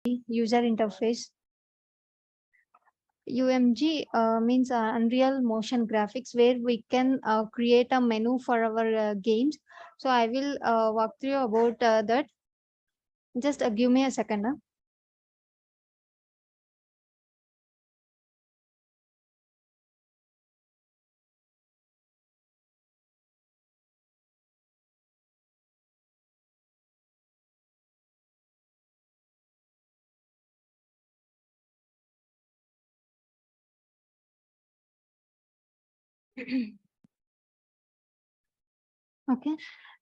user interface. UMG means Unreal Motion Graphics, where we can create a menu for our games. So I will walk through about that. Just give me a second. Okay,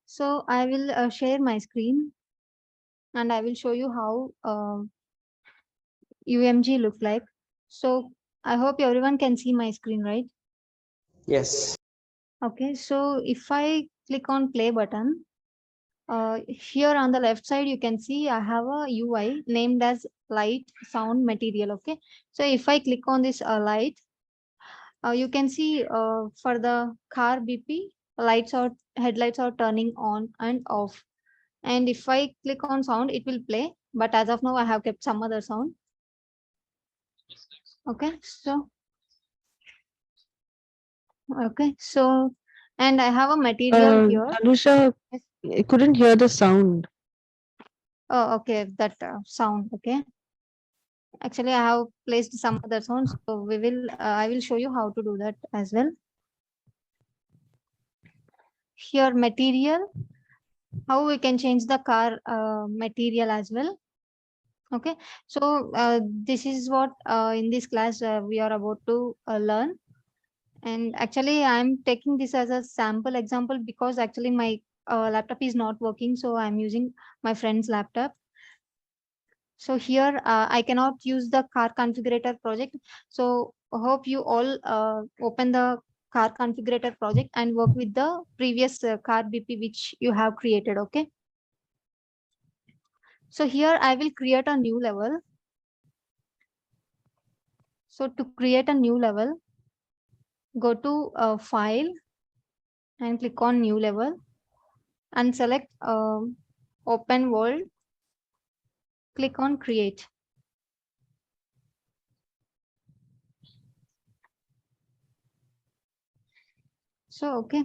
so I will share my screen and I will show you how UMG look like. So I hope everyone can see my screen, right? Yes. Okay, so if I click on play button, here on the left side, you can see I have a UI named as light sound material. Okay, so if I click on this light, you can see for the car BP, lights are headlights are turning on and off. And if I click on sound, it will play. But as of now, I have kept some other sound. Okay, so and I have a material here. Anusha, Yes. I couldn't hear the sound. Oh, okay, that sound. Okay, actually, I have placed some other sounds, so we will. I will show you how to do that as well. Here, material. How we can change the car material as well. Okay, so this is what in this class we are about to learn. And actually, I'm taking this as a sample example because actually my laptop is not working, so I'm using my friend's laptop. So here I cannot use the car configurator project. So hope you all open the car configurator project and work with the previous car BP which you have created. Okay. So here I will create a new level. So to create a new level, go to file and click on new level and select open world. Click on create. So okay.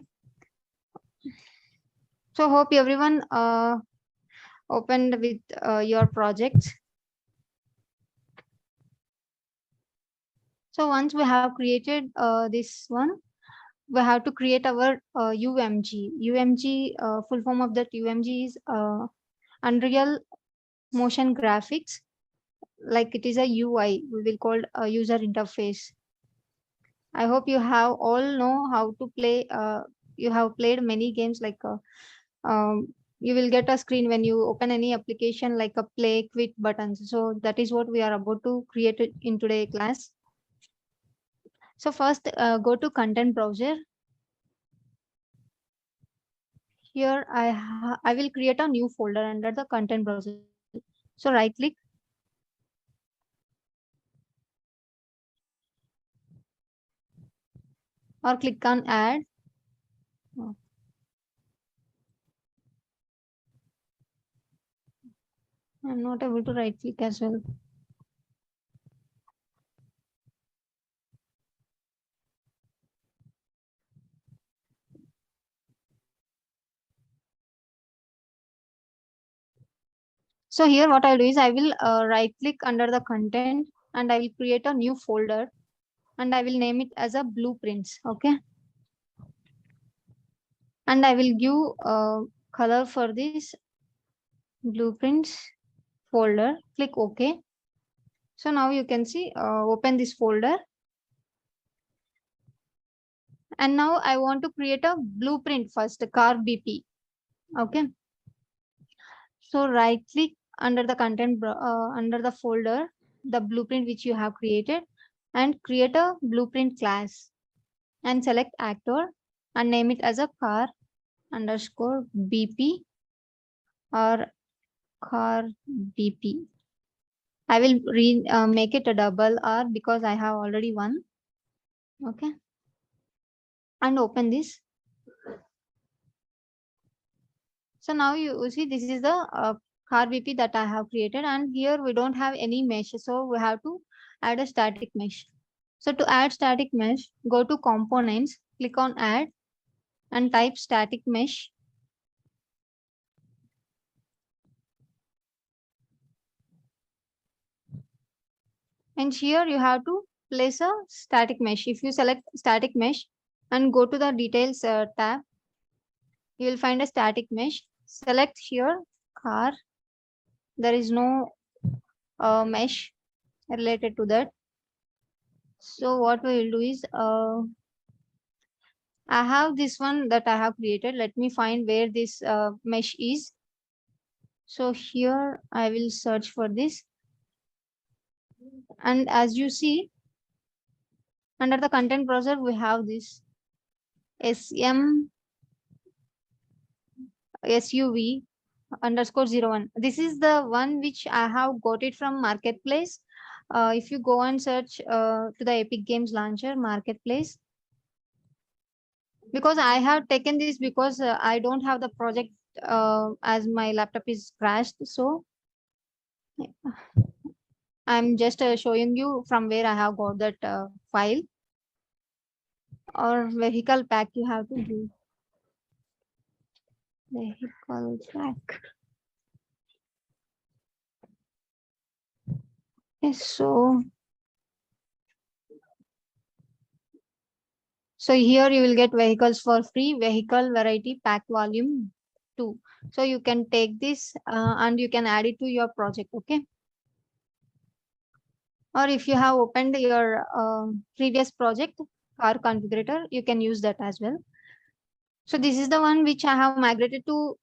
So hope everyone opened with your projects. So once we have created this one, we have to create our UMG. UMG, full form of that UMG is Unreal Motion Graphics. Like it is a UI, we will call a user interface. I hope you have all know how to play. You have played many games like you will get a screen when you open any application like a play quit buttons. So that is what we are about to create it in today class. So first go to content browser. Here I will create a new folder under the content browser. So right click or click on add. Oh, I'm not able to right click as well. So here what I'll do is I will right click under the content and I will create a new folder and I will name it as a blueprints. Okay. And I will give color for this blueprints folder. Click OK. So now you can see open this folder. And now I want to create a blueprint first, car BP. Okay. So right click under the content under the folder, the blueprint which you have created and create a blueprint class and select actor and name it as a car underscore BP or car BP. I will make it a double R because I have already one. Okay. And open this. So now you see this is the car BP that I have created, and here we don't have any mesh, so we have to add a static mesh. So to add static mesh, go to components, click on add and type static mesh. And here you have to place a static mesh. If you select static mesh and go to the details tab, you will find a static mesh. Select here car. There is no mesh related to that. So what we will do is I have this one that I have created. Let me find where this mesh is. So here I will search for this. And as you see, under the content browser, we have this SM SUV underscore 01. This is the one which I have got it from Marketplace. If you go and search to the Epic Games Launcher Marketplace, because I have taken this because I don't have the project as my laptop is crashed. So I'm just showing you from where I have got that file, or vehicle pack you have to do. Vehicle pack. Yes, so here you will get vehicles for free, vehicle variety pack volume 2. So you can take this and you can add it to your project, okay? Or if you have opened your previous project, car configurator, you can use that as well. So this is the one which I have migrated to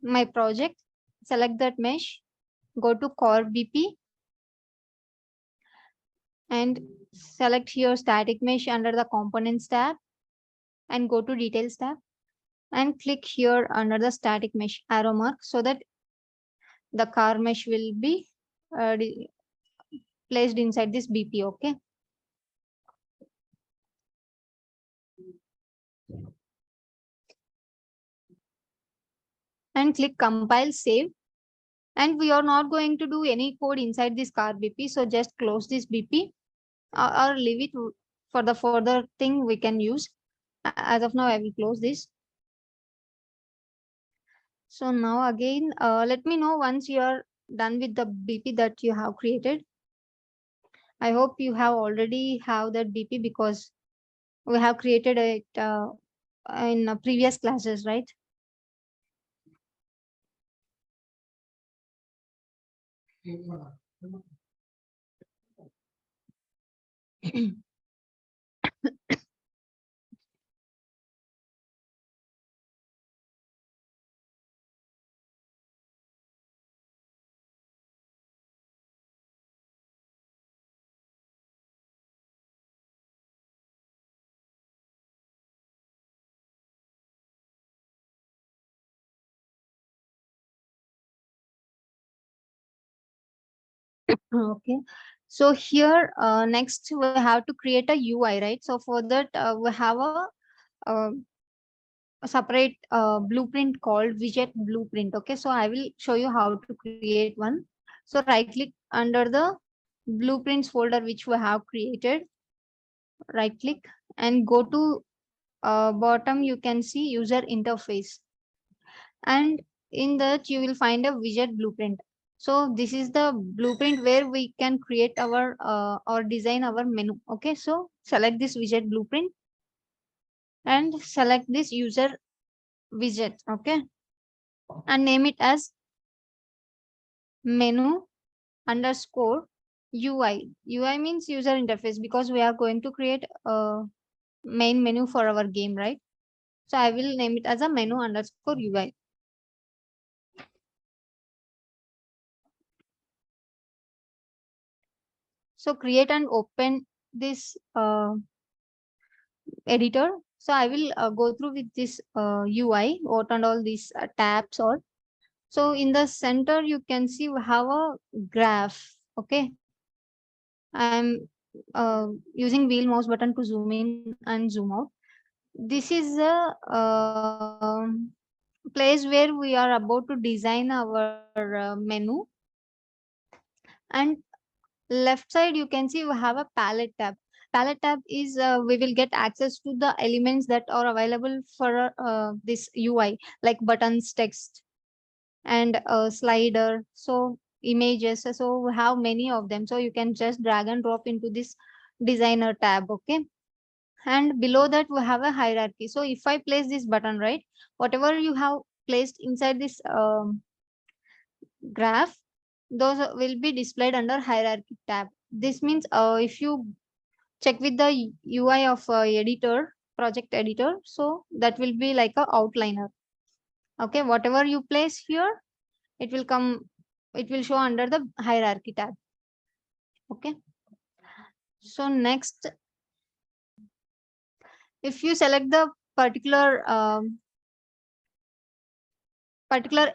my project. Select that mesh, go to core BP and select here static mesh under the components tab and go to details tab and click here under the static mesh arrow mark so that the car mesh will be placed inside this BP, okay? And click compile save. And we are not going to do any code inside this car BP. So just close this BP or leave it for the further thing we can use. As of now, I will close this. So now again, let me know once you are done with the BP that you have created. I hope you have already have that BP because we have created it in previous classes, right? Okay. So here, next we have to create a UI, right? So for that, we have uh, a separate blueprint called widget blueprint. Okay. So I will show you how to create one. So right click under the blueprints folder, which we have created, right click and go to bottom, you can see user interface. And in that you will find a widget blueprint. So this is the blueprint where we can create our or design our menu. Okay, so select this widget blueprint and select this user widget. Okay, and name it as menu underscore UI. UI means user interface because we are going to create a main menu for our game, right? So I will name it as a menu underscore UI. So create and open this editor. So I will go through with this UI, what and all these tabs or. So in the center, you can see we have a graph. Okay. I'm using wheel mouse button to zoom in and zoom out. This is a place where we are about to design our menu. And left side you can see we have a palette tab. Palette tab is we will get access to the elements that are available for this UI, like buttons, text, and slider, so images. So we have many of them, so you can just drag and drop into this designer tab. Okay, and below that we have a hierarchy. So if I place this button, right, whatever you have placed inside this graph, those will be displayed under hierarchy tab. This means if you check with the UI of editor, project editor, so that will be like a outliner. Okay, whatever you place here, it will come, it will show under the hierarchy tab. Okay, so next, if you select the particular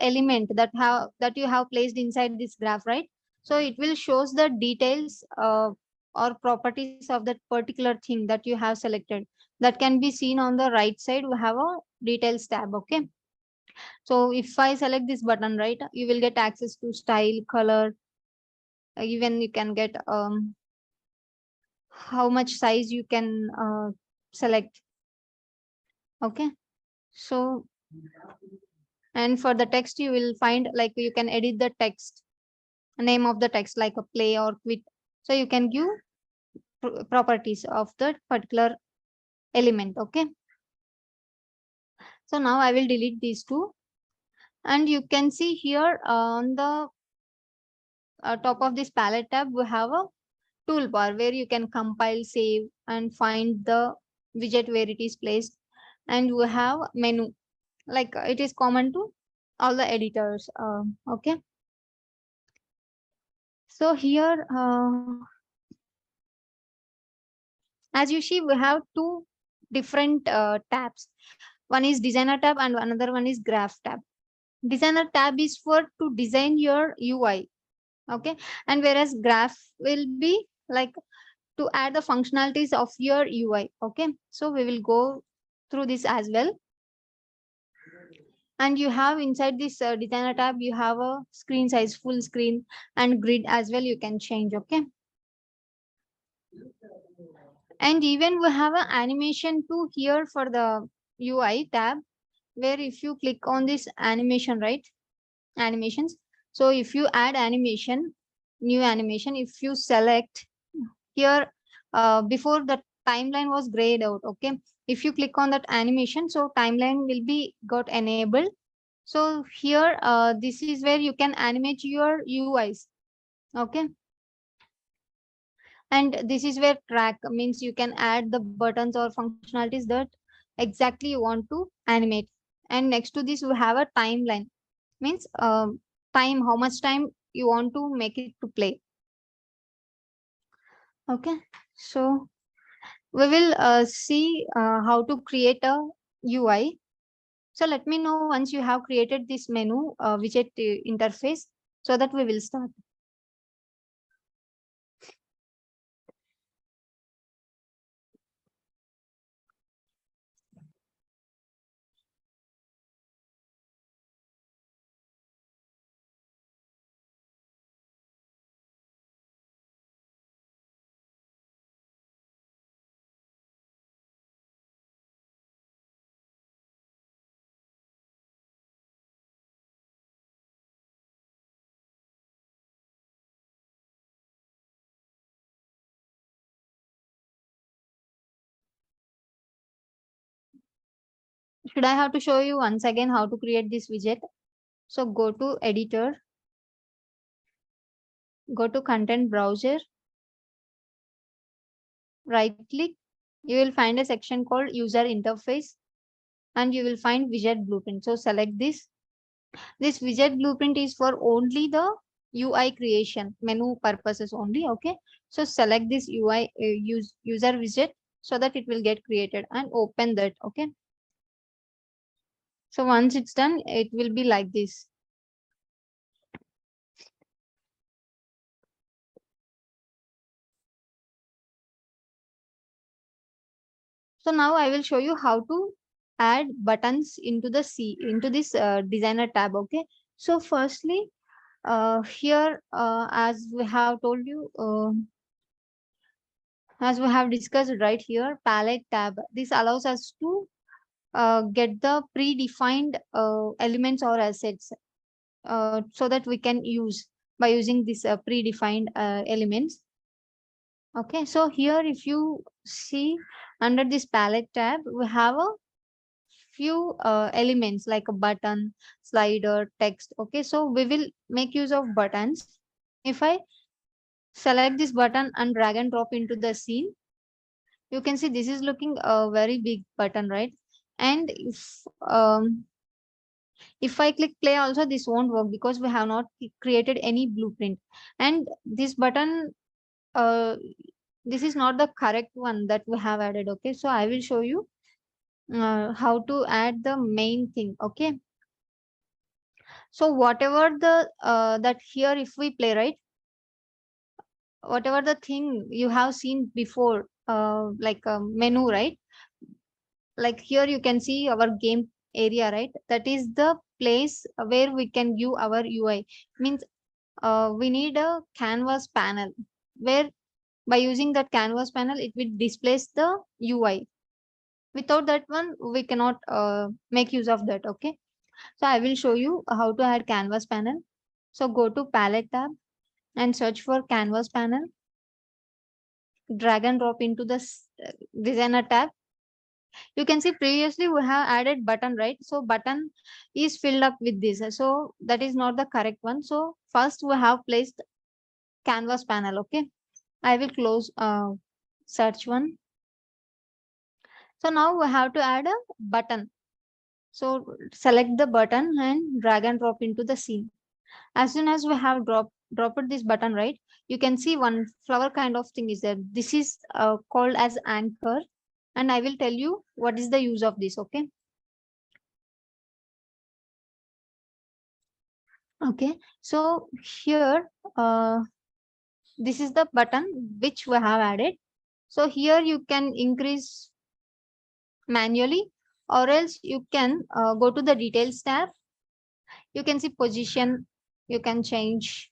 element that you have placed inside this graph, right, so it will shows the details or properties of that particular thing that you have selected. That can be seen on the right side, we have a details tab. Okay, so if I select this button, right, you will get access to style, color, even you can get how much size you can select. Okay, so, and for the text you will find, like, you can edit the text, name of the text, like a play or quit. So you can give properties of that particular element. Okay, so now I will delete these two, and you can see here on the top of this palette tab we have a toolbar where you can compile, save, and find the widget where it is placed. And we have menu, like it is common to all the editors. Okay, so here as you see we have two different tabs. One is designer tab and another one is graph tab. Designer tab is for to design your UI. Okay, and whereas graph will be like to add the functionalities of your UI. Okay, so we will go through this as well. And you have inside this designer tab, you have a screen size, full screen, and grid as well, you can change. Okay, and even we have an animation too here for the UI tab, where if you click on this animation, right, animations, so if you add animation, new animation, if you select here, before the timeline was grayed out. Okay, if you click on that animation, so timeline will be got enabled. So here this is where you can animate your UIs. Okay, and this is where track means you can add the buttons or functionalities that exactly you want to animate. And next to this we have a timeline, means time, how much time you want to make it to play. Okay, so we will see how to create a UI. So let me know once you have created this menu widget interface, so that we will start. Should I have to show you once again how to create this widget? So go to editor, go to content browser, right click, you will find a section called user interface, and you will find widget blueprint. So select this. This widget blueprint is for only the UI creation, menu purposes only. Okay, so select this UI user widget so that it will get created, and open that. Okay, so once it's done, it will be like this. So now I will show you how to add buttons into this designer tab. Okay, so firstly, here, as we have told you, as we have discussed right here, palette tab, this allows us to get the predefined elements or assets, so that we can use by using this predefined elements. Okay, so here if you see under this palette tab, we have a few elements like a button, slider, text. Okay, so we will make use of buttons. If I select this button and drag and drop into the scene, you can see this is looking a very big button, right? And if I click play also, this won't work because we have not created any blueprint. And this button, uh, this is not the correct one that we have added. Okay, so I will show you how to add the main thing. Okay, so whatever the that here, if we play, right, whatever the thing you have seen before, like a menu, right? Like here you can see our game area, right? That is the place where we can view our UI. Means we need a canvas panel where by using that canvas panel, it will displace the UI. Without that one, we cannot make use of that. Okay, so I will show you how to add canvas panel. So go to palette tab and search for canvas panel. Drag and drop into the designer tab. You can see previously we have added button, right? So button is filled up with this. So that is not the correct one. So first we have placed canvas panel. Okay, I will close search one. So now we have to add a button. So select the button and drag and drop into the scene. As soon as we have dropped this button, right, you can see one flower kind of thing is there. This is called as anchor, and I will tell you what is the use of this. Okay. Okay. So here, this is the button which we have added. So here you can increase manually, or else you can go to the details tab. You can see position. You can change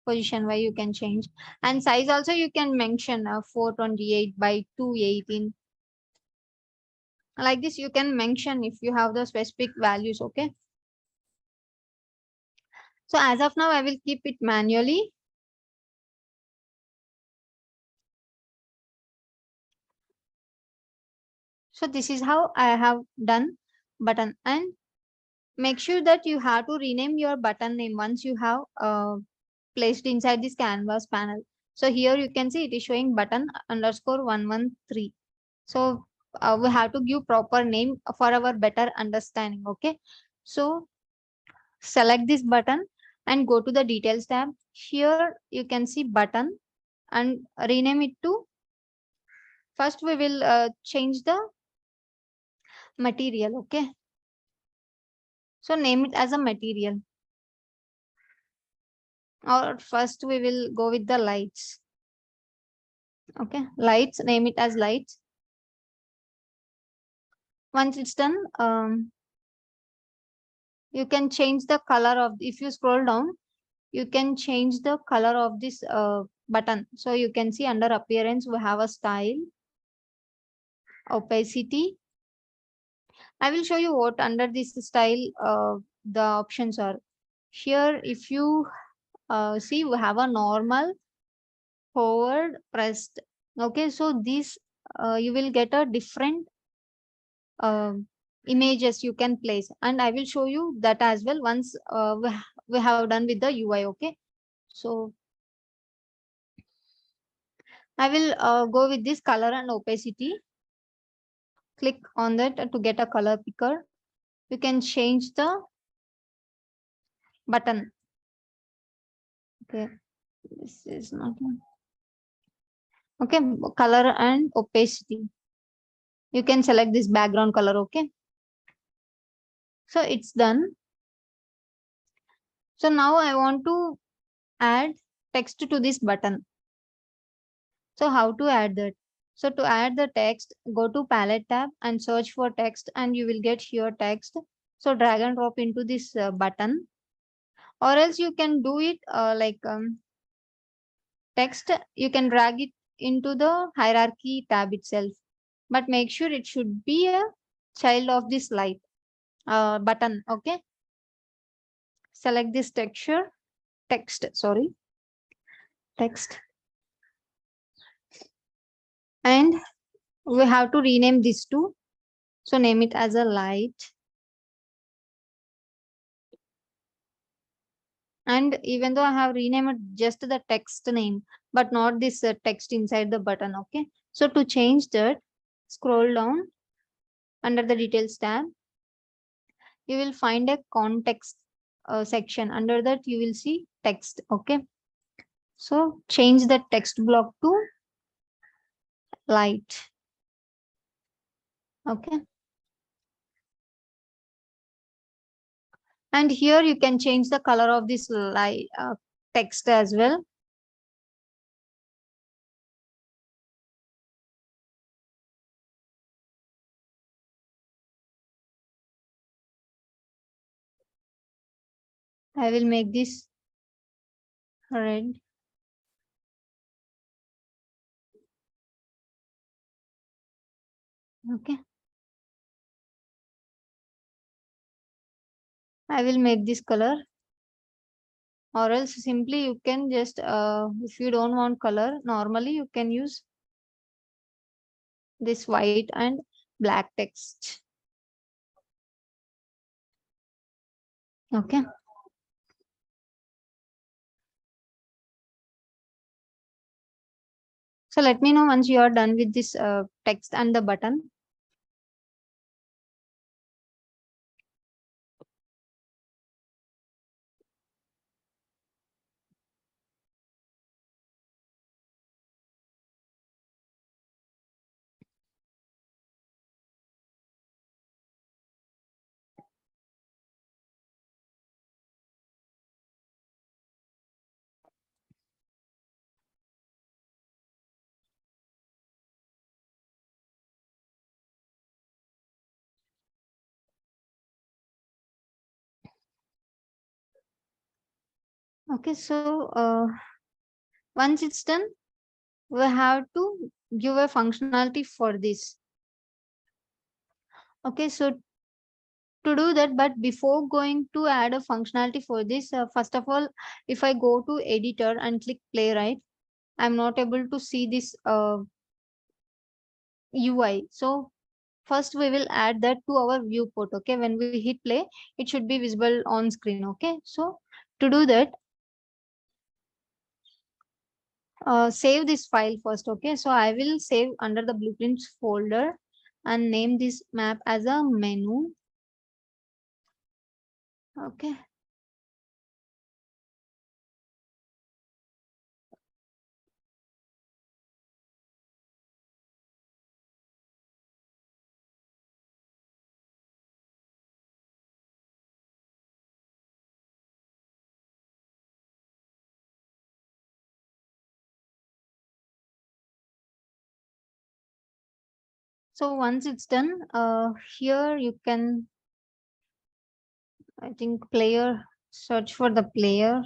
position where you can change, and size also you can mention 428 by 218. Like this you can mention if you have the specific values. Okay, so as of now I will keep it manually. So this is how I have done button. And make sure that you have to rename your button name once you have placed inside this canvas panel. So here you can see it is showing button underscore 113. So we have to give proper name for our better understanding. Okay, so select this button and go to the details tab. Here you can see button and rename it to, first we will change the material. Okay, so name it as a material, or first we will go with the lights. Okay, lights, name it as lights. Once it's done, you can change the color of, if you scroll down, you can change the color of this button. So you can see under appearance we have a style, opacity. I will show you what under this style the options are. Here if you see, we have a normal, forward, pressed. Okay, so this you will get a different uh, images you can place, and I will show you that as well once we have done with the UI. Okay, so I will go with this color and opacity. Click on that to get a color picker. You can change the button. Okay, this is not one. Okay, color and opacity. You can select this background color. Okay, so it's done. So now I want to add text to this button. So how to add that? So to add the text, go to palette tab and search for text and you will get here text. So drag and drop into this button, or else you can do it text, you can drag it into the hierarchy tab itself, but make sure it should be a child of this light button. Okay, select this text, and we have to rename this to, so name it as a light. And even though I have renamed just the text name, but not this text inside the button. Okay, so to change that, scroll down under the details tab, you will find a context section. Under that you will see text. Okay, so change the text block to light. Okay, and here you can change the color of this light text as well. I will make this red. Okay, I will make this color, or else simply you can just if you don't want color, normally you can use this white and black text. Okay, so let me know once you are done with this text and the button. Okay, so once it's done, we have to give a functionality for this. Okay, so to do that, but before going to add a functionality for this, first of all, if I go to editor and click playwright, I'm not able to see this UI. So first we will add that to our viewport. Okay, when we hit play, it should be visible on screen. Okay, so to do that, save this file first. Okay, so I will save under the blueprints folder and name this map as a menu. Okay, so once it's done, here you can, I think, player, search for the player,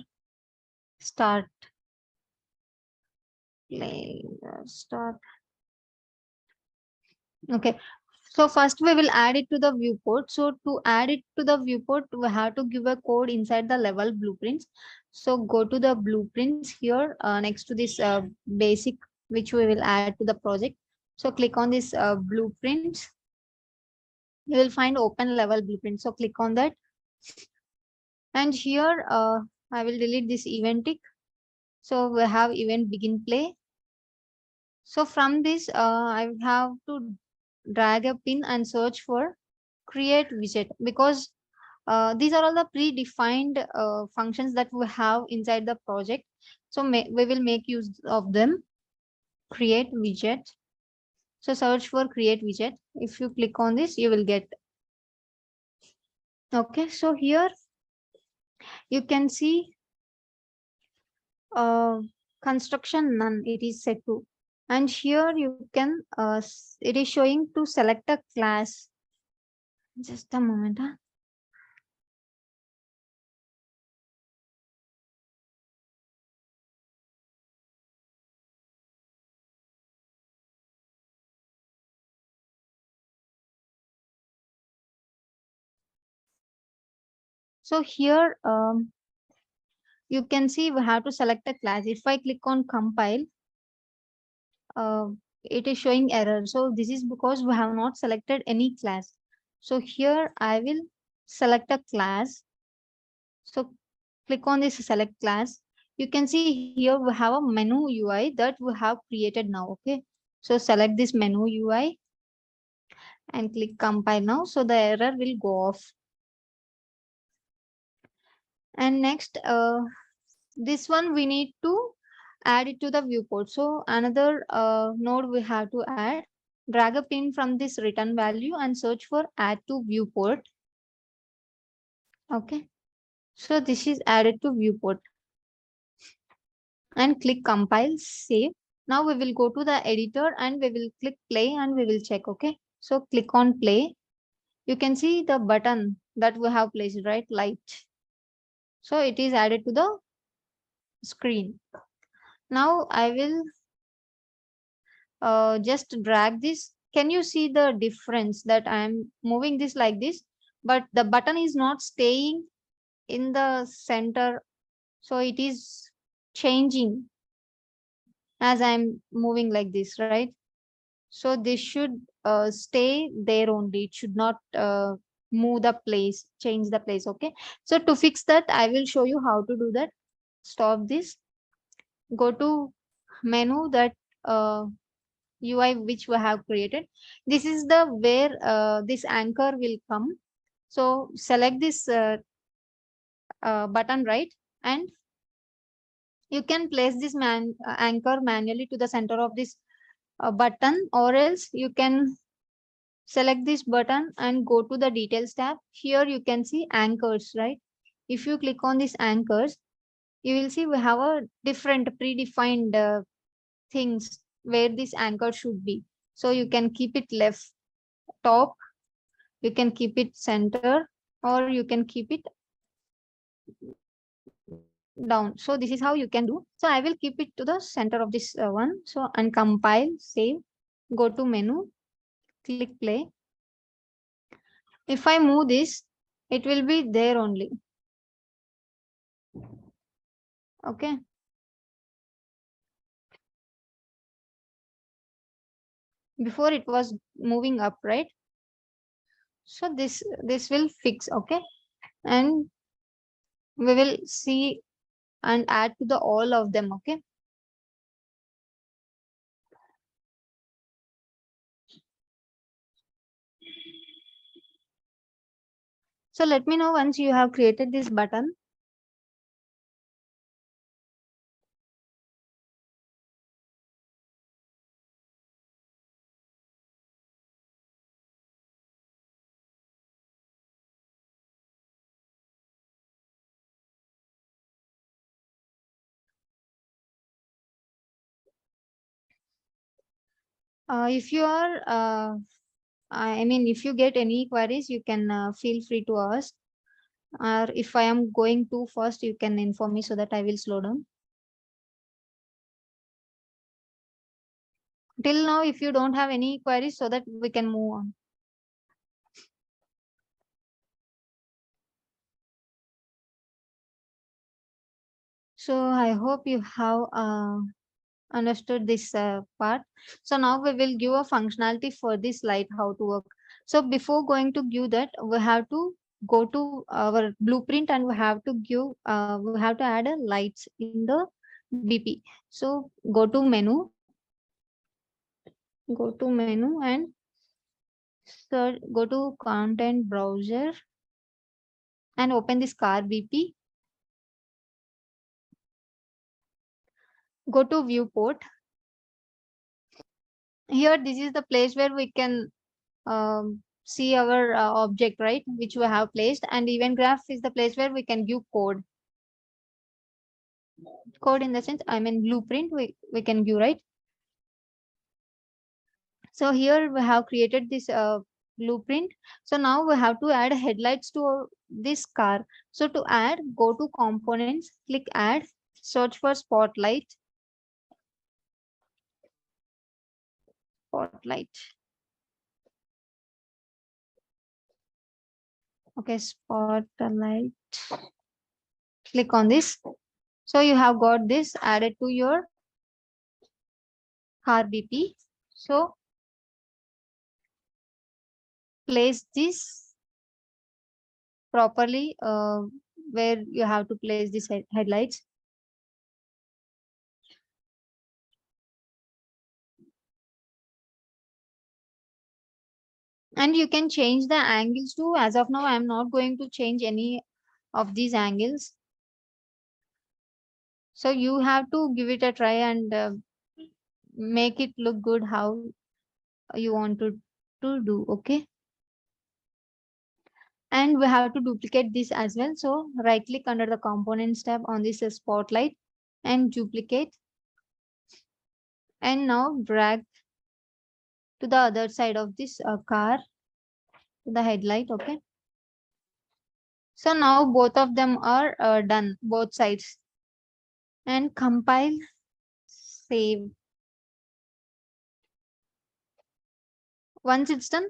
start play, start. Okay, so first we will add it to the viewport. So to add it to the viewport, we have to give a code inside the level blueprints. So go to the blueprints here next to this basic, which we will add to the project. So click on this blueprints. You will find open level blueprint. So click on that. And here I will delete this event tick. So we have event begin play. So from this, I have to drag a pin and search for create widget, because these are all the predefined functions that we have inside the project. So we will make use of them. Create widget. So search for create widget. If you click on this, you will get. Okay, so here you can see construction none, it is set to. And here you can, it is showing to select a class. Just a moment. Huh? So here you can see we have to select a class. If I click on compile, uh, it is showing error. So this is because we have not selected any class. So here I will select a class. So click on this select class. You can see here we have a menu UI that we have created now. Okay. So select this menu UI and click compile now. So the error will go off. And next, this one we need to add it to the viewport. So another node we have to add, drag a pin from this return value and search for add to viewport. Okay. So this is added to viewport and click compile, save. Now we will go to the editor and we will click play and we will check. Okay. So click on play. You can see the button that we have placed, right? Light. So it is added to the screen. Now I will just drag this. Can you see the difference that I am moving this like this, but the button is not staying in the center. So it is changing as I'm moving like this, right? So this should stay there only. It should not move the place, change the place. Okay. So to fix that, I will show you how to do that. Stop this. Go to menu that UI which we have created. This is the where this anchor will come. So select this button, right? And you can place this anchor manually to the center of this button, or else you can select this button and go to the details tab. Here you can see anchors, right? If you click on these anchors, you will see we have a different predefined things where this anchor should be. So you can keep it left top, you can keep it center, or you can keep it down. So this is how you can do. So I will keep it to the center of this one. So uncompile, save, go to menu, click play. If I move this, it will be there only. Okay. Before it was moving up, right? So this will fix. Okay. And we will see and add to the all of them. Okay. So let me know once you have created this button. If you are, I mean, if you get any queries, you can feel free to ask. Or if I am going too fast, you can inform me so that I will slow down. Till now, if you don't have any queries, so that we can move on. So I hope you have understood this part. So now we will give a functionality for this light, how to work. So before going to give that, we have to go to our blueprint and we have to add a lights in the BP. So go to menu and search, go to content browser and open this car BP. Go to viewport. Here, this is the place where we can see our object, right, which we have placed, and event graph is the place where we can give code in the sense, I mean blueprint we can give, right? So here we have created this blueprint. So now we have to add headlights to this car. So to add, go to components, click add, search for spotlight. Spotlight. Okay, spotlight. Click on this. So you have got this added to your car BP. So place this properly where you have to place these headlights. And you can change the angles too. As of now, I am not going to change any of these angles. So you have to give it a try and make it look good how you want to do. Okay. And we have to duplicate this as well. So right click under the components tab on this spotlight and duplicate. And now drag to the other side of this car, to the headlight. Okay. So now both of them are done, both sides. And compile, save. Once it's done,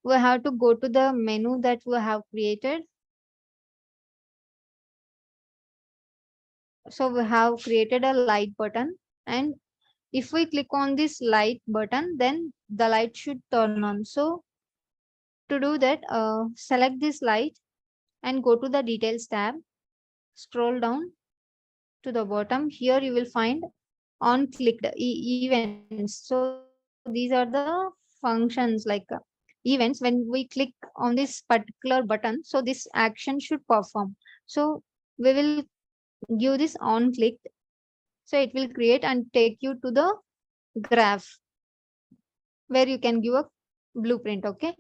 we have to go to the menu that we have created. So we have created a light button, and if we click on this light button, then the light should turn on. So to do that, select this light and go to the details tab. Scroll down to the bottom. Here you will find on clicked events. So these are the functions like events. When we click on this particular button, so this action should perform. So we will give this on clicked. So it will create and take you to the graph where you can give a blueprint. Okay.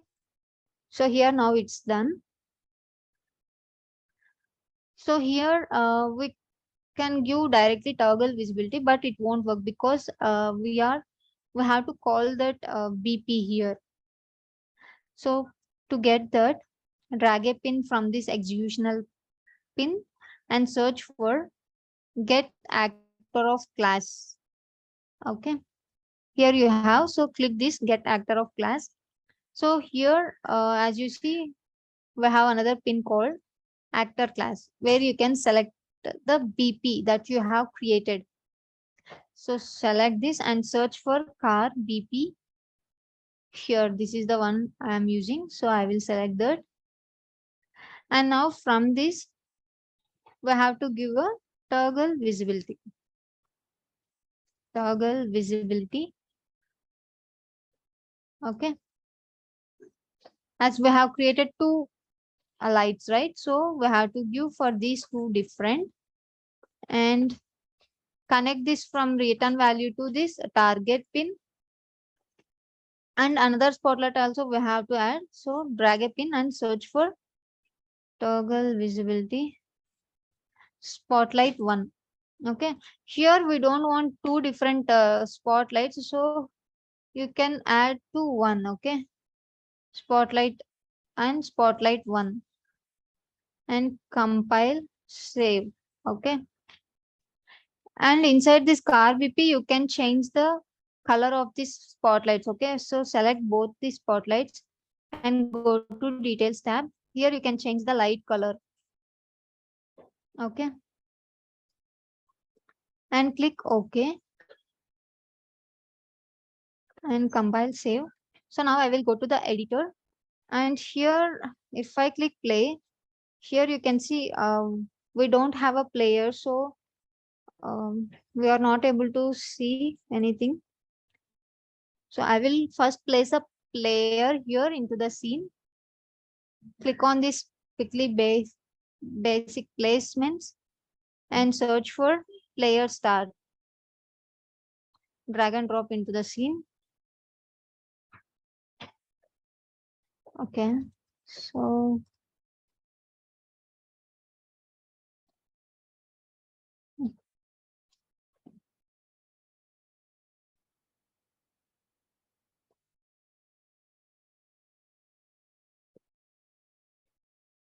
So here now it's done. So here we can give directly toggle visibility, but it won't work because we have to call that BP here. So to get that, drag a pin from this executional pin and search for get actor of class. Okay. Here you have, so click this get actor of class. So here, as you see, we have another pin called actor class where you can select the BP that you have created. So select this and search for car BP. Here, this is the one I am using. So I will select that. And now from this, we have to give a toggle visibility. Toggle visibility. Okay. As we have created two lights, right? So we have to give for these two different and connect this from return value to this target pin. And another spotlight also we have to add. So drag a pin and search for toggle visibility spotlight 1. Okay. Here we don't want two different spotlights. So you can add to one. Okay. Spotlight and spotlight 1 and compile, save. Okay. And inside this car BP, you can change the color of these spotlights. Okay. So select both the spotlights and go to details tab. Here you can change the light color. Okay. And click OK and compile, save. So now I will go to the editor, and here if I click play, here you can see we don't have a player. So we are not able to see anything. So I will first place a player here into the scene. Click on this quickly basic placements and search for player star. Drag and drop into the scene. Okay. So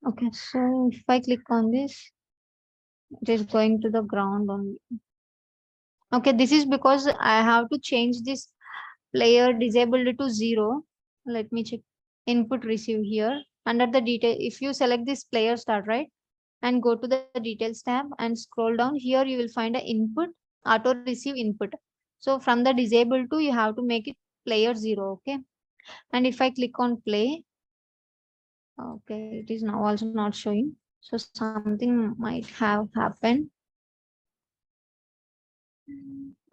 Okay, so if I click on this, it is going to the ground only. Okay, this is because I have to change this player disabled to 0. Let me check input receive here. Under the detail, if you select this player start, right, and go to the details tab and scroll down, here you will find a input, auto receive input. So from the disabled to, you have to make it player 0. Okay. And if I click on play, okay, it is now also not showing. So something might have happened.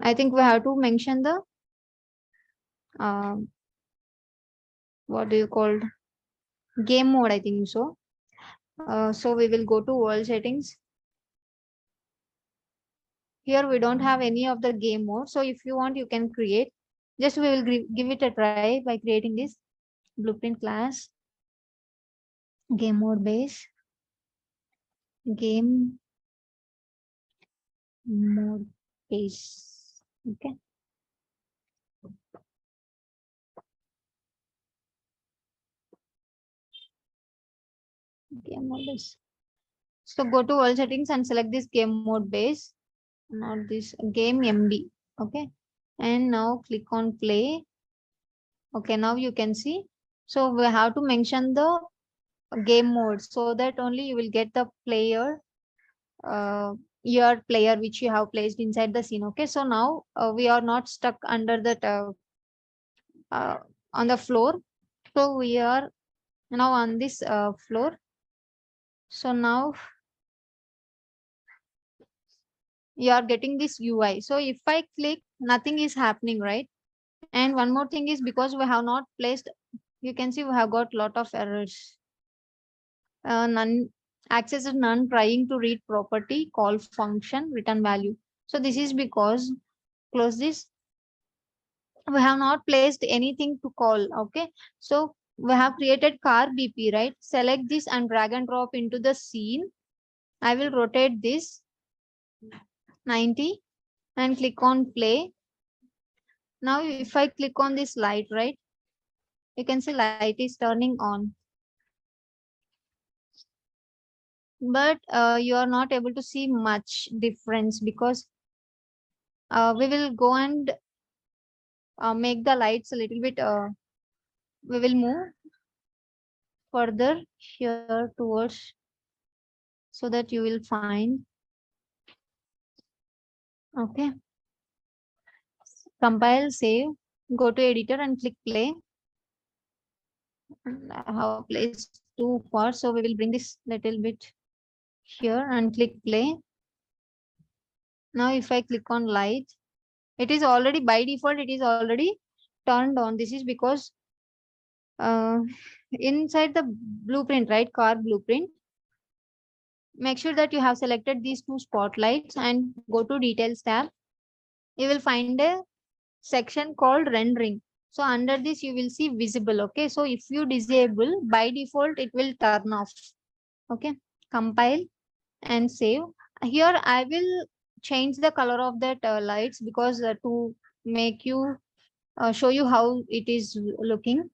I think we have to mention the um what do you call game mode, I think so. So we will go to world settings. Here we don't have any of the game mode. So if you want, you can create. Just we will give it a try by creating this blueprint class, game mode base, game mode base. Okay. Game mode base. So go to world settings and select this game mode base, not this game MD. Okay. And now click on play. Okay, now you can see. So we have to mention the game mode so that only you will get the player, uh, your player which you have placed inside the scene. Okay, so now we are not stuck under that uh, on the floor. So we are now on this floor. So now you are getting this UI. So if I click, nothing is happening, right? And one more thing is because we have not placed, you can see we have got lot of errors. None access is none trying to read property, call function, return value. So this is because close this. We have not placed anything to call. Okay. So we have created car BP, right? Select this and drag and drop into the scene. I will rotate this 90 and click on play. Now, if I click on this light, right, you can see light is turning on. But you are not able to see much difference because we will go and make the lights a little bit, we will move further here towards so that you will find. Okay. Compile, save, go to editor and click play. And I have placed too far, so we will bring this little bit here and click play. Now if I click on light, it is already by default, it is already turned on. This is because uh, inside the blueprint, right, car blueprint, make sure that you have selected these two spotlights and go to details tab. You will find a section called rendering. So under this you will see visible. Okay, so if you disable, by default it will turn off. Okay, compile and save. Here I will change the color of that lights because to make you show you how it is looking,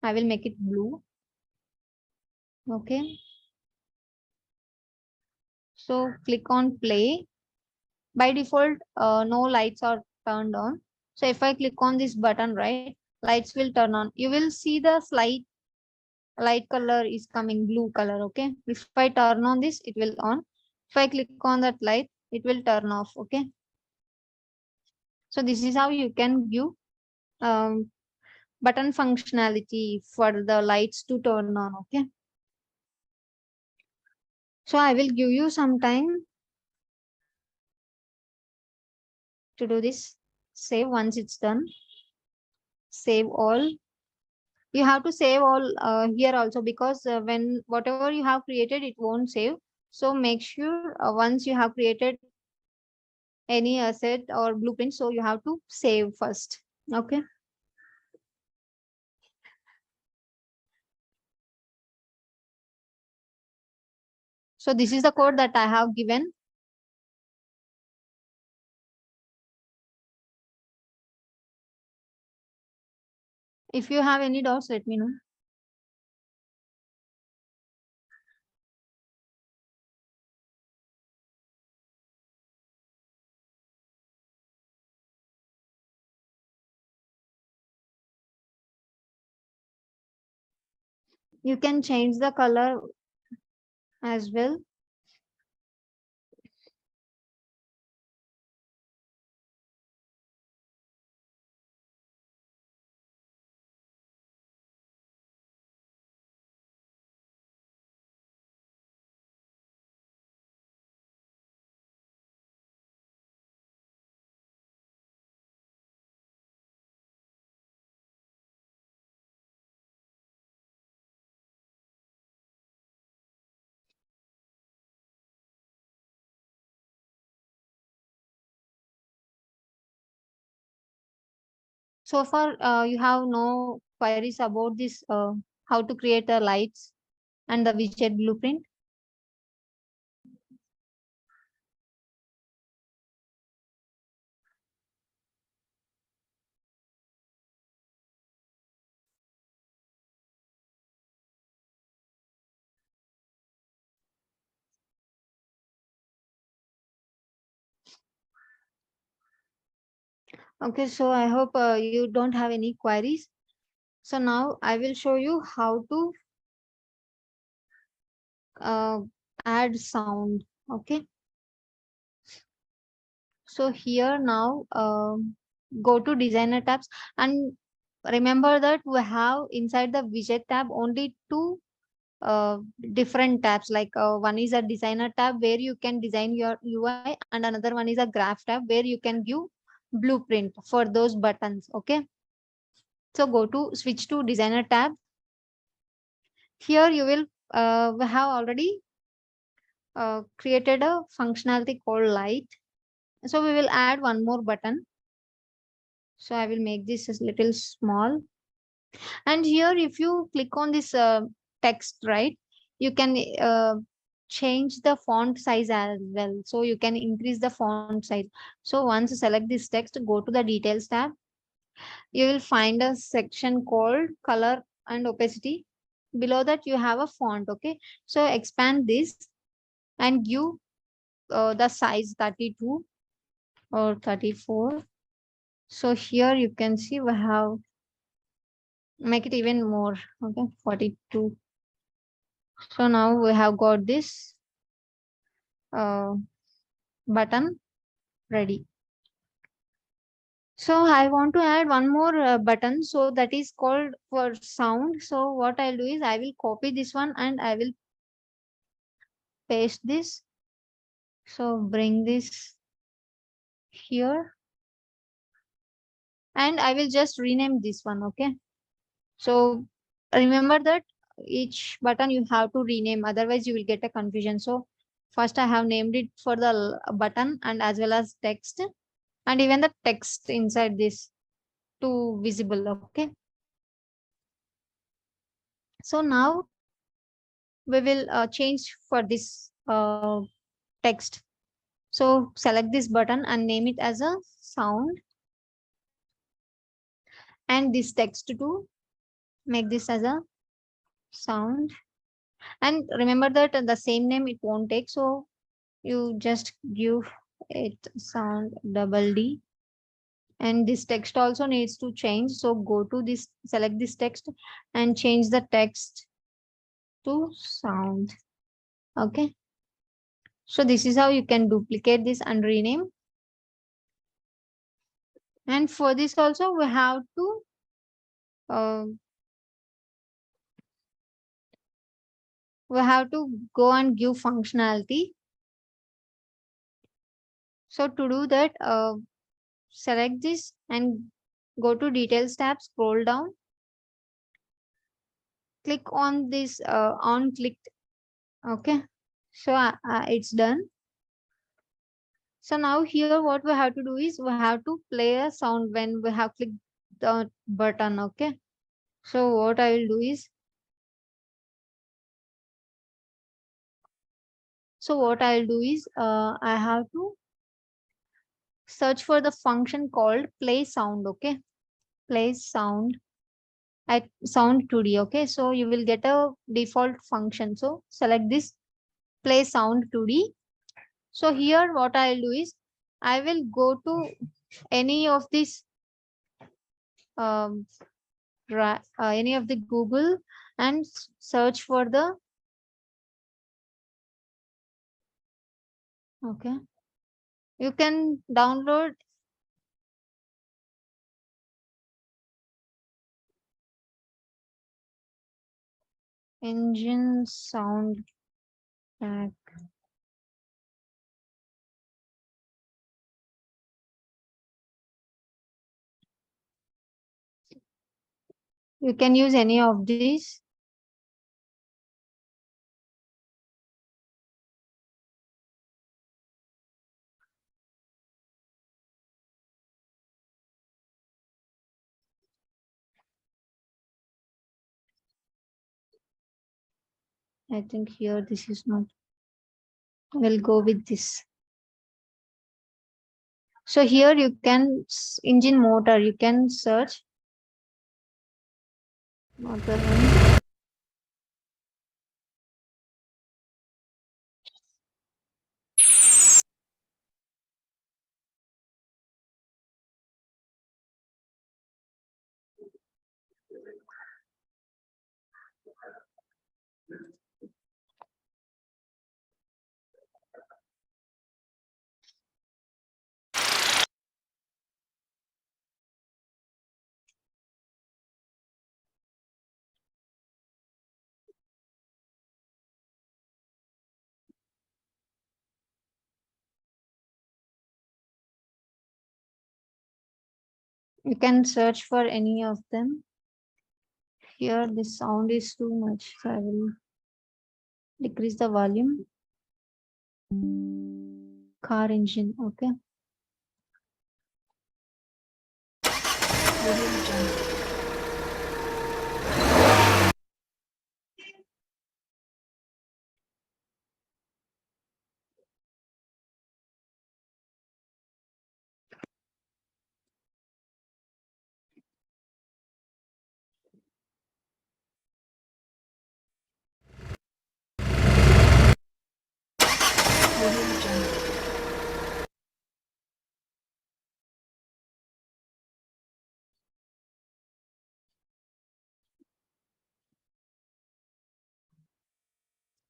I will make it blue. Okay, so click on play. By default, no lights are turned on. So if I click on this button, right, lights will turn on. You will see the slight light color is coming blue color. Okay, if I turn on this, it will on. If I click on that light, it will turn off. Okay, so this is how you can view um, button functionality for the lights to turn on. Okay, so I will give you some time to do this. Save once it's done. Save all. You have to save all here also because when whatever you have created, it won't save. So make sure once you have created any asset or blueprint, so you have to save first. Okay. So this is the code that I have given. If you have any doubts, let me know. You can change the color as well. So far, you have no queries about this, how to create a lights and the widget blueprint. Okay, so I hope you don't have any queries. So now I will show you how to uh, add sound. Okay, so here now go to designer tabs, and remember that we have inside the widget tab only two uh, different tabs. Like one is a designer tab where you can design your UI, and another one is a graph tab where you can give blueprint for those buttons. Okay, so go to switch to designer tab. Here you will we have already created a functionality called light. So we will add one more button. So I will make this a little small. And here, if you click on this text, right, you can change the font size as well. So you can increase the font size. So once you select this text, go to the details tab. You will find a section called color and opacity. Below that, you have a font. Okay. So expand this and give the size 32 or 34. So here you can see we have make it even more. Okay, 42. So now we have got this uh, button ready. So I want to add one more button. So that is called for sound. So what I'll do is I will copy this one and I will paste this. So bring this here and I will just rename this one. Okay. So remember that each button you have to rename, otherwise you will get a confusion. So first I have named it for the button and as well as text, and even the text inside this to visible. Okay. So now we will change for this text. So select this button and name it as a sound, and this text to make this as a sound. And remember that the same name it won't take. So you just give it sound double D, and this text also needs to change. So go to this, select this text and change the text to sound. Okay. So this is how you can duplicate this and rename. And for this also we have to uh, go and give functionality. So to do that, select this and go to details tab, scroll down, click on this on clicked. Okay. So it's done. So now here what we have to do is we have to play a sound when we have clicked the button. Okay. So what I will do is, I have to search for the function called play sound. Okay. Play sound at sound 2D. Okay. So you will get a default function. So select this play sound 2D. So here what I'll do is I will go to any of these um, any of the Google, and search for the, okay, you can download engine sound pack. You can use any of these. I think here this is not. We'll go with this. So here you can engine motor, you can search motor one. You can search for any of them. Here this sound is too much, so I will decrease the volume. Car engine, okay.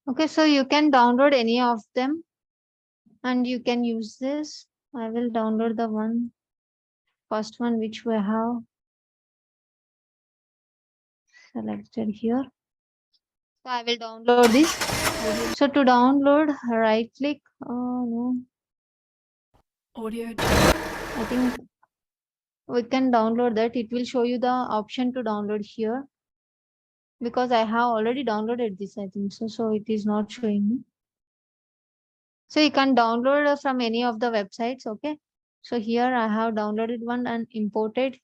Okay, so you can download any of them and you can use this. I will download the first one which we have selected here. So I will download this. So to download, right click. Oh no. Audio. I think we can download that. It will show you the option to download here. Because I have already downloaded this, I think so. So it is not showing me. So you can download from any of the websites. Okay. So here I have downloaded one and imported.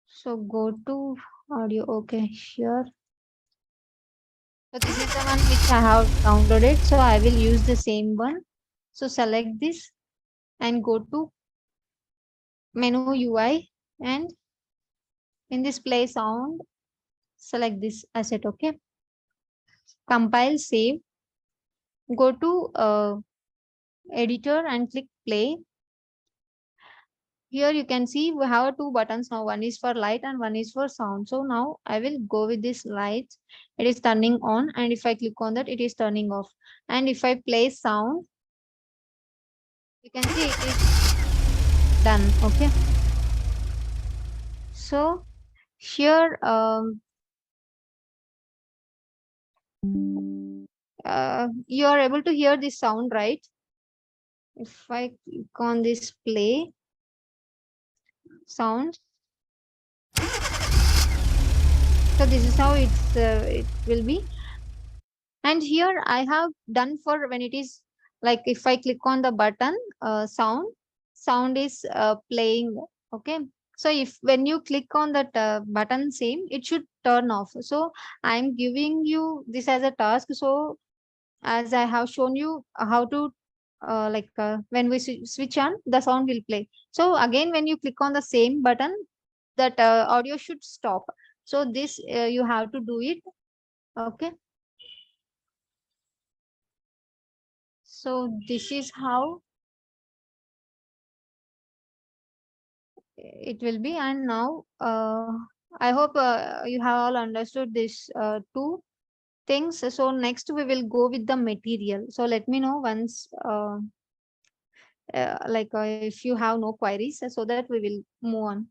So go to audio. Okay, here. So this is the one which I have downloaded. So I will use the same one. So select this and go to menu UI and in this play sound, select this asset. Okay. Compile, save. Go to editor and click play. Here you can see we have two buttons now. One is for light and one is for sound. So now I will go with this light. It is turning on, and if I click on that, it is turning off. And if I play sound, you can see it is done. Okay. So here you are able to hear this sound, right? If I click on this play sound, so this is how it will be. And here I have done for when it is like if I click on the button sound is playing. Okay. So if when you click on that button same, it should turn off. So I'm giving you this as a task. So as I have shown you how to when we switch on, the sound will play. So again, when you click on the same button, that audio should stop. So this you have to do it. Okay. So this is how it will be. And now I hope you have all understood this two things. So next we will go with the material. So let me know once if you have no queries, so that we will move on.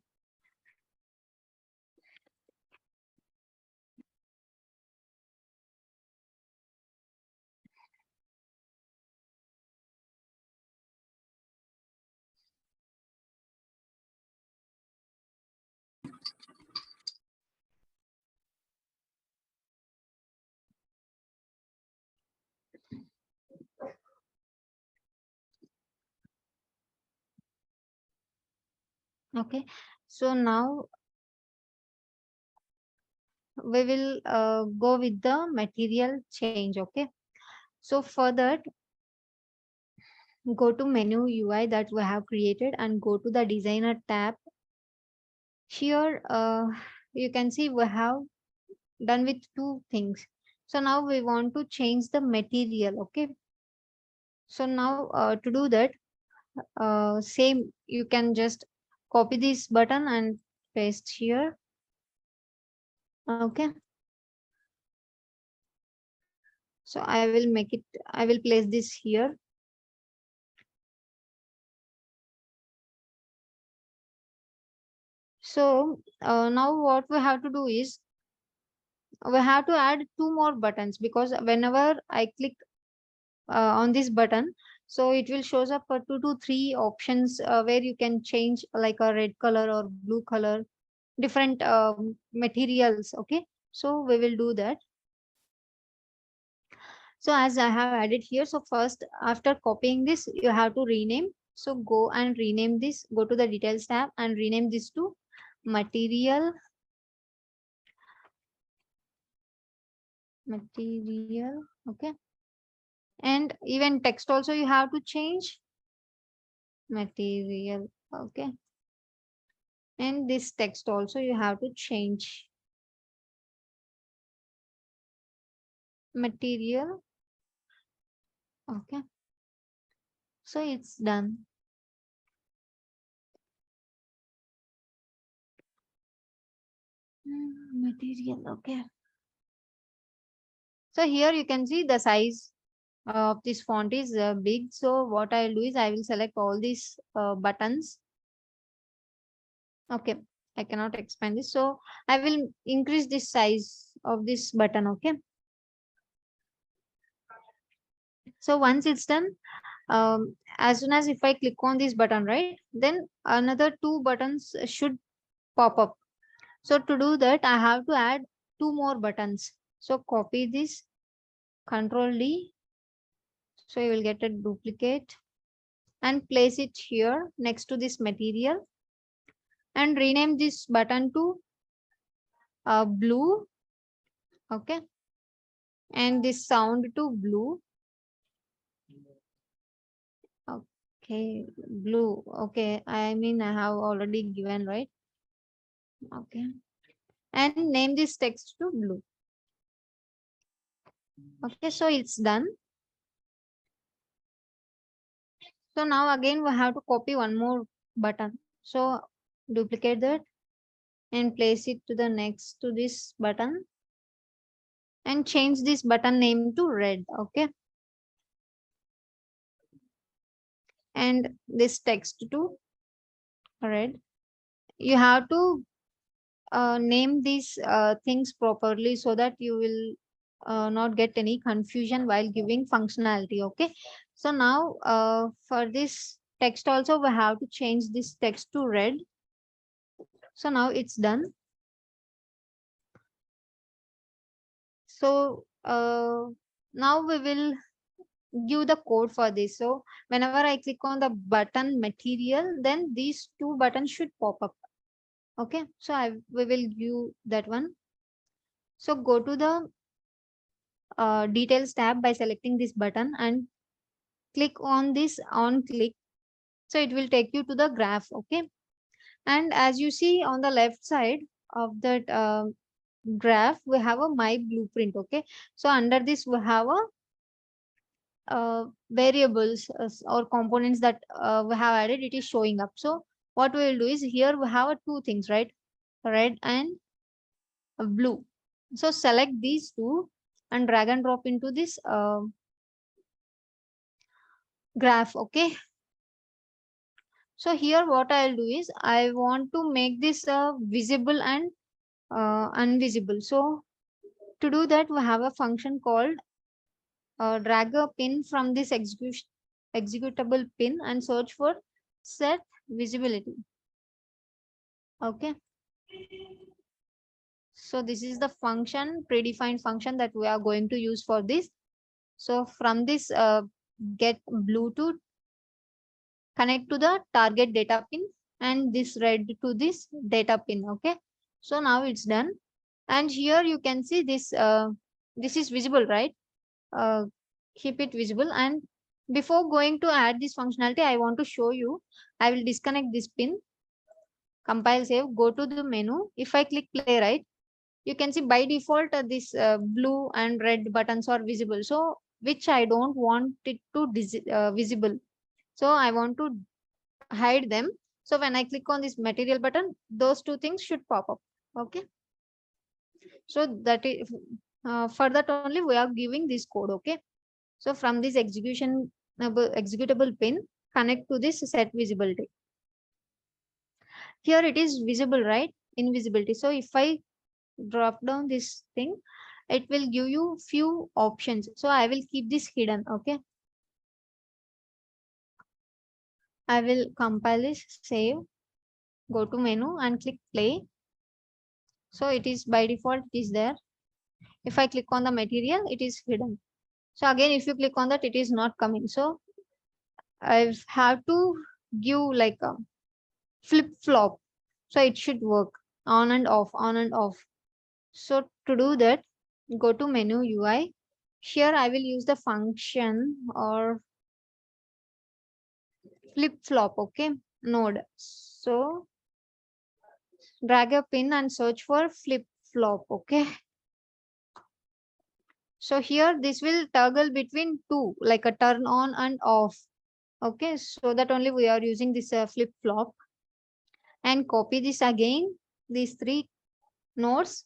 Okay, so now we will go with the material change. Okay, so for that, go to menu UI that we have created and go to the designer tab. Here you can see we have done with two things. So now we want to change the material. Okay, so now to do that, same, you can just copy this button and paste here. Okay, so I will place this here. So now what we have to do is we have to add two more buttons, because whenever I click on this button, so it will shows up for 2 to 3 options where you can change like a red color or blue color, different materials. Okay, so we will do that. So as I have added here, so first after copying this, you have to rename. So go and rename this, go to the details tab and rename this to material. Okay, and even text also you have to change material. Okay, and this text also you have to change material. Okay, so it's done. Material. Okay, so here you can see the size of this font is big. So what I'll do is I will select all these buttons. Okay, I cannot expand this, so I will increase this size of this button. Okay, so once it's done, as soon as if I click on this button, right, then another two buttons should pop up. So to do that, I have to add two more buttons. So copy this, Control D, so you will get a duplicate and place it here next to this material and rename this button to blue. Okay, and this sound to blue. Okay, blue. Okay, I mean I have already given, right? Okay, and name this text to blue. Okay, so it's done. So now again we have to copy one more button. So duplicate that and place it to the next to this button and change this button name to red. Okay, and this text to red. You have to name these things properly so that you will not get any confusion while giving functionality. Okay, so now for this text also we have to change this text to red. So now it's done. So now we will give the code for this. So whenever I click on the button material, then these two buttons should pop up. Okay, so we will give that one. So go to the details tab by selecting this button and click on this on click. So it will take you to the graph. Okay, and as you see on the left side of that graph, we have a my blueprint. Okay, so under this we have a variables or components that we have added. It is showing up. So what we will do is, here we have two things, right? Red and blue. So select these two and drag and drop into this graph. Okay. So here what I'll do is, I want to make this visible and invisible. So to do that, we have a function called drag a pin from this executable pin and search for set visibility. Okay. So this is the function, predefined function that we are going to use for this. So from this get Bluetooth, connect to the target data pin, and this red to this data pin. Okay. So now it's done. And here you can see this, this is visible, right? Keep it visible. And before going to add this functionality, I want to show you. I will disconnect this pin, compile, save, go to the menu. If I click play, right, you can see by default this blue and red buttons are visible. So which I don't want it to visible. So I want to hide them. So when I click on this material button, those two things should pop up. Okay. So that is for that only we are giving this code. Okay. So from this executable pin, connect to this set visibility. Here it is visible, right? Invisibility. So if I drop down this thing, it will give you few options. So I will keep this hidden. Okay. I will compile this, save, go to menu and click play. So it is by default, it is there. If I click on the material, it is hidden. So again, if you click on that, it is not coming. So I have to give like a flip flop. So it should work on and off, on and off. So to do that, go to menu UI. Here I will use the function or flip flop. Okay. Node. So drag a pin and search for flip flop. Okay. So here this will toggle between two, like a turn on and off. Okay. So that only we are using this flip flop, and copy this again, these three nodes.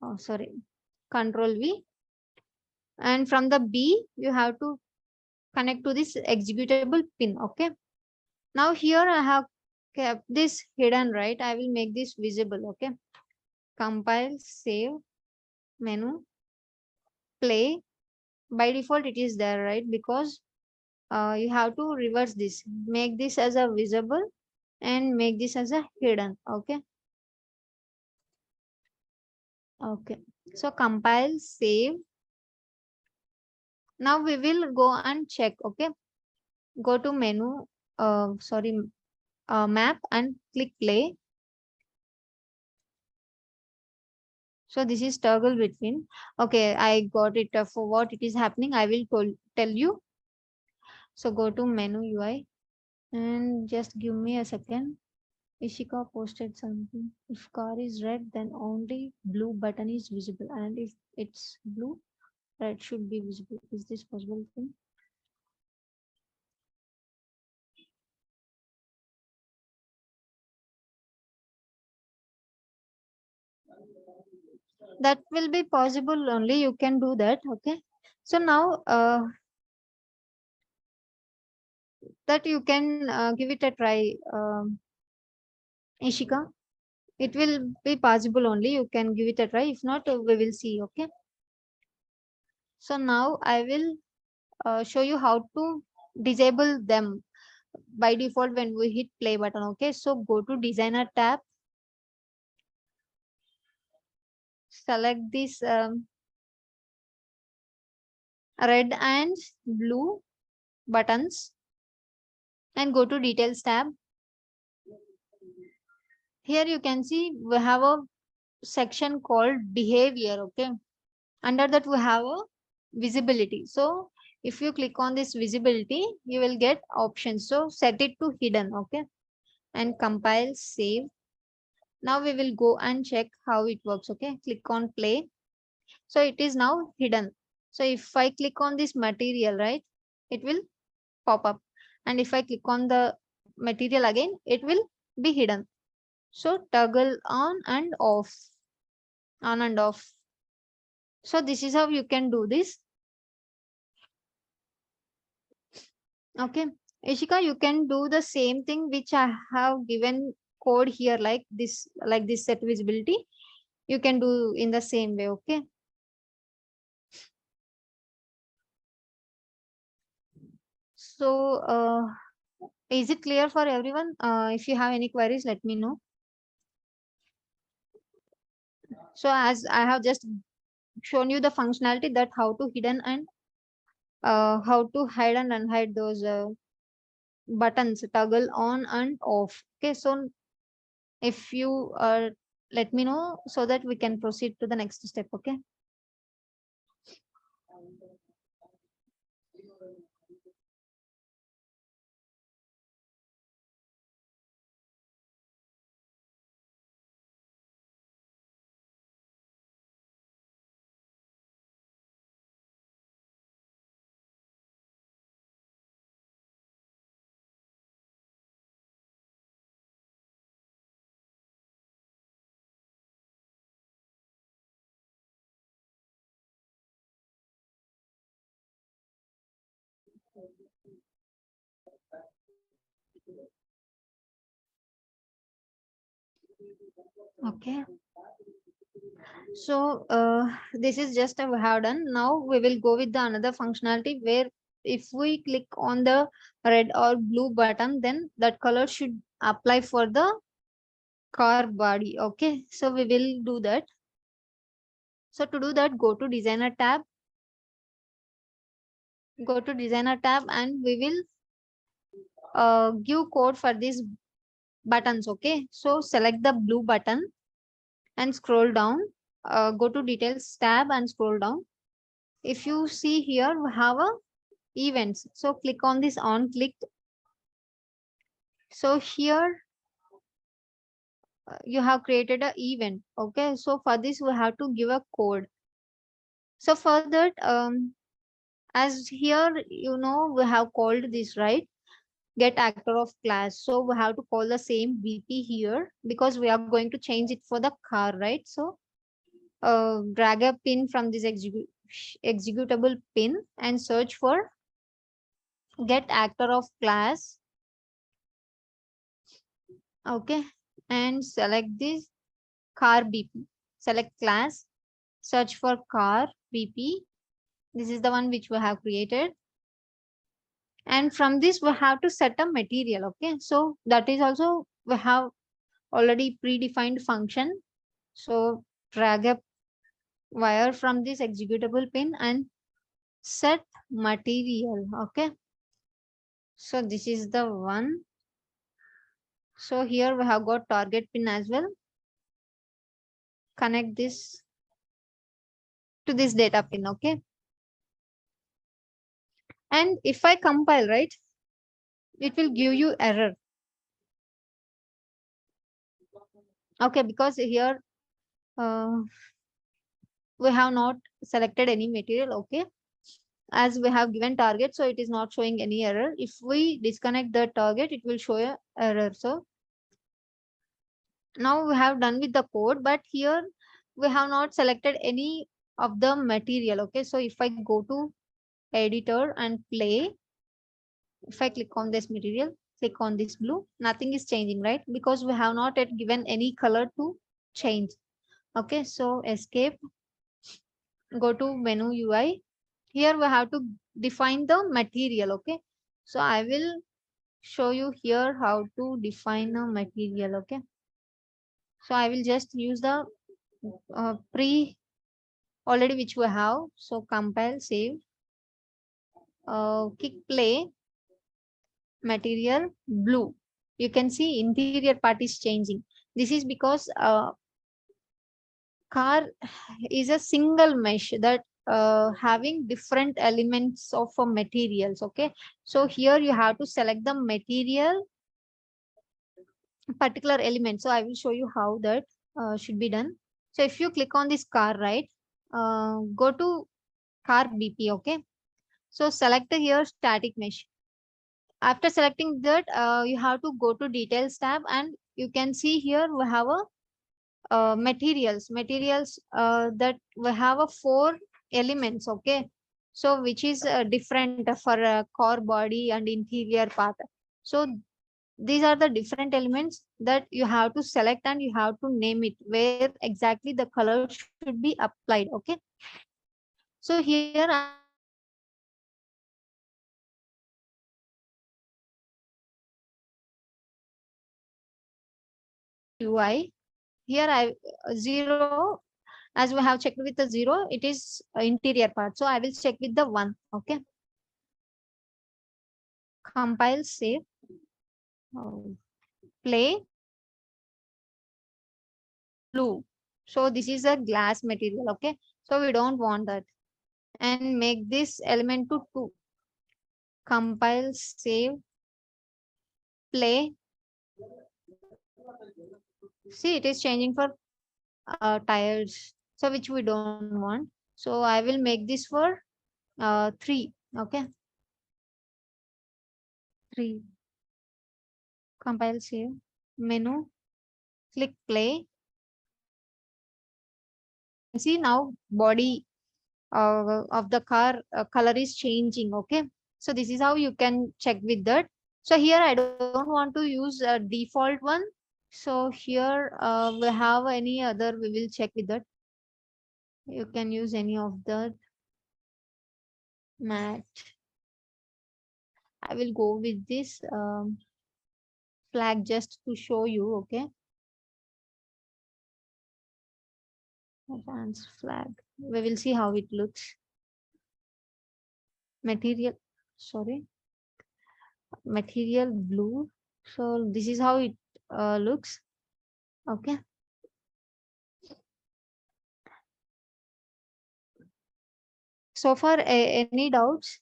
Oh, sorry. Control V. And from the B, you have to connect to this executable pin. Okay. Now here I have kept this hidden, right? I will make this visible. Okay. Compile, save, menu, play. By default, it is there, right? Because you have to reverse this. Make this as a visible and make this as a hidden. Okay. Okay. So compile, save. Now we will go and check. Okay. Go to menu, map and click play. So this is toggle between. Okay, I got it. For what it is happening, I will tell you. So go to menu UI and just give me a second. Ishika posted something. If car is red, then only blue button is visible. And if it's blue, red should be visible. Is this possible thing? That will be possible only. You can do that. Okay. So now that you can give it a try, Ishika. It will be possible only. You can give it a try. If not, we will see. Okay. So now I will show you how to disable them by default when we hit play button. Okay. So go to designer tab. Select this red and blue buttons and go to details tab. Here you can see we have a section called behavior. Okay. Under that we have a visibility. So if you click on this visibility, you will get options. So set it to hidden. Okay. And compile, save. Now we will go and check how it works. Okay. Click on play. So it is now hidden. So if I click on this material, right, it will pop up. And if I click on the material again, it will be hidden. So toggle on and off, on and off. So this is how you can do this. Okay, Ishika, you can do the same thing which I have given code here, like this set visibility. You can do in the same way. Okay. So is it clear for everyone? If you have any queries, let me know. So as I have just shown you the functionality, that how to hidden and how to hide and unhide those buttons, toggle on and off. Okay, so if you let me know so that we can proceed to the next step. Okay. Okay. So this is just we have done. Now we will go with the another functionality where if we click on the red or blue button, then that color should apply for the car body. Okay, so we will do that. So to do that, go to designer tab, and we will give code for these buttons. Okay, so select the blue button and scroll down, go to details tab and scroll down. If you see here, we have a events, so click on this on clicked. So here you have created an event. Okay, so for this we have to give a code. So for that, as here, we have called this, right, get actor of class. So we have to call the same VP here because we are going to change it for the car, right? So drag a pin from this executable pin and search for get actor of class. Okay, and select this car BP. Select class, search for car BP. This is the one which we have created. And from this, we have to set a material. Okay, so that is also we have already predefined function. So drag a wire from this executable pin and set material. Okay, so this is the one. So here we have got target pin as well. Connect this to this data pin. Okay, and if I compile, right, it will give you error. Okay, because here we have not selected any material. Okay, as we have given target, so it is not showing any error. If we disconnect the target, it will show a error. So now we have done with the code, but here we have not selected any of the material. Okay, so if I go to editor and play, if I click on this material, click on this blue, nothing is changing, right? Because we have not yet given any color to change. Okay, so escape, go to menu UI. Here we have to define the material. Okay, so I will show you here how to define a material. Okay, so I will just use the pre already which we have. So compile, save, click play, material blue. You can see interior part is changing. This is because car is a single mesh that having different elements of materials. Okay, so here you have to select the material particular element. So I will show you how that should be done. So if you click on this car, right, go to car BP. Okay, so select here static mesh. After selecting that, you have to go to details tab, and you can see here we have a materials that we have a 4 elements. Okay, so which is different for core, body and interior part. So these are the different elements that you have to select, and you have to name it where exactly the color should be applied. Okay, so here I will UI. Here I 0, as we have checked with the 0, it is interior part. So I will check with the 1. Okay. Compile, save, play, blue. So this is a glass material. Okay. So we don't want that. And make this element to 2. Compile, save, play. See, it is changing for tires. So which we don't want. So I will make this for 3. Okay. 3. Compile, save, menu, click play. See, now body of the car color is changing. Okay, so this is how you can check with that. So here I don't want to use a default one. So here we have any other, we will check with that. You can use any of that. Matte. I will go with this flag just to show you. Okay, advanced flag. We will see how it looks. Material, sorry, material blue. So this is how it looks. Okay. So far, any doubts?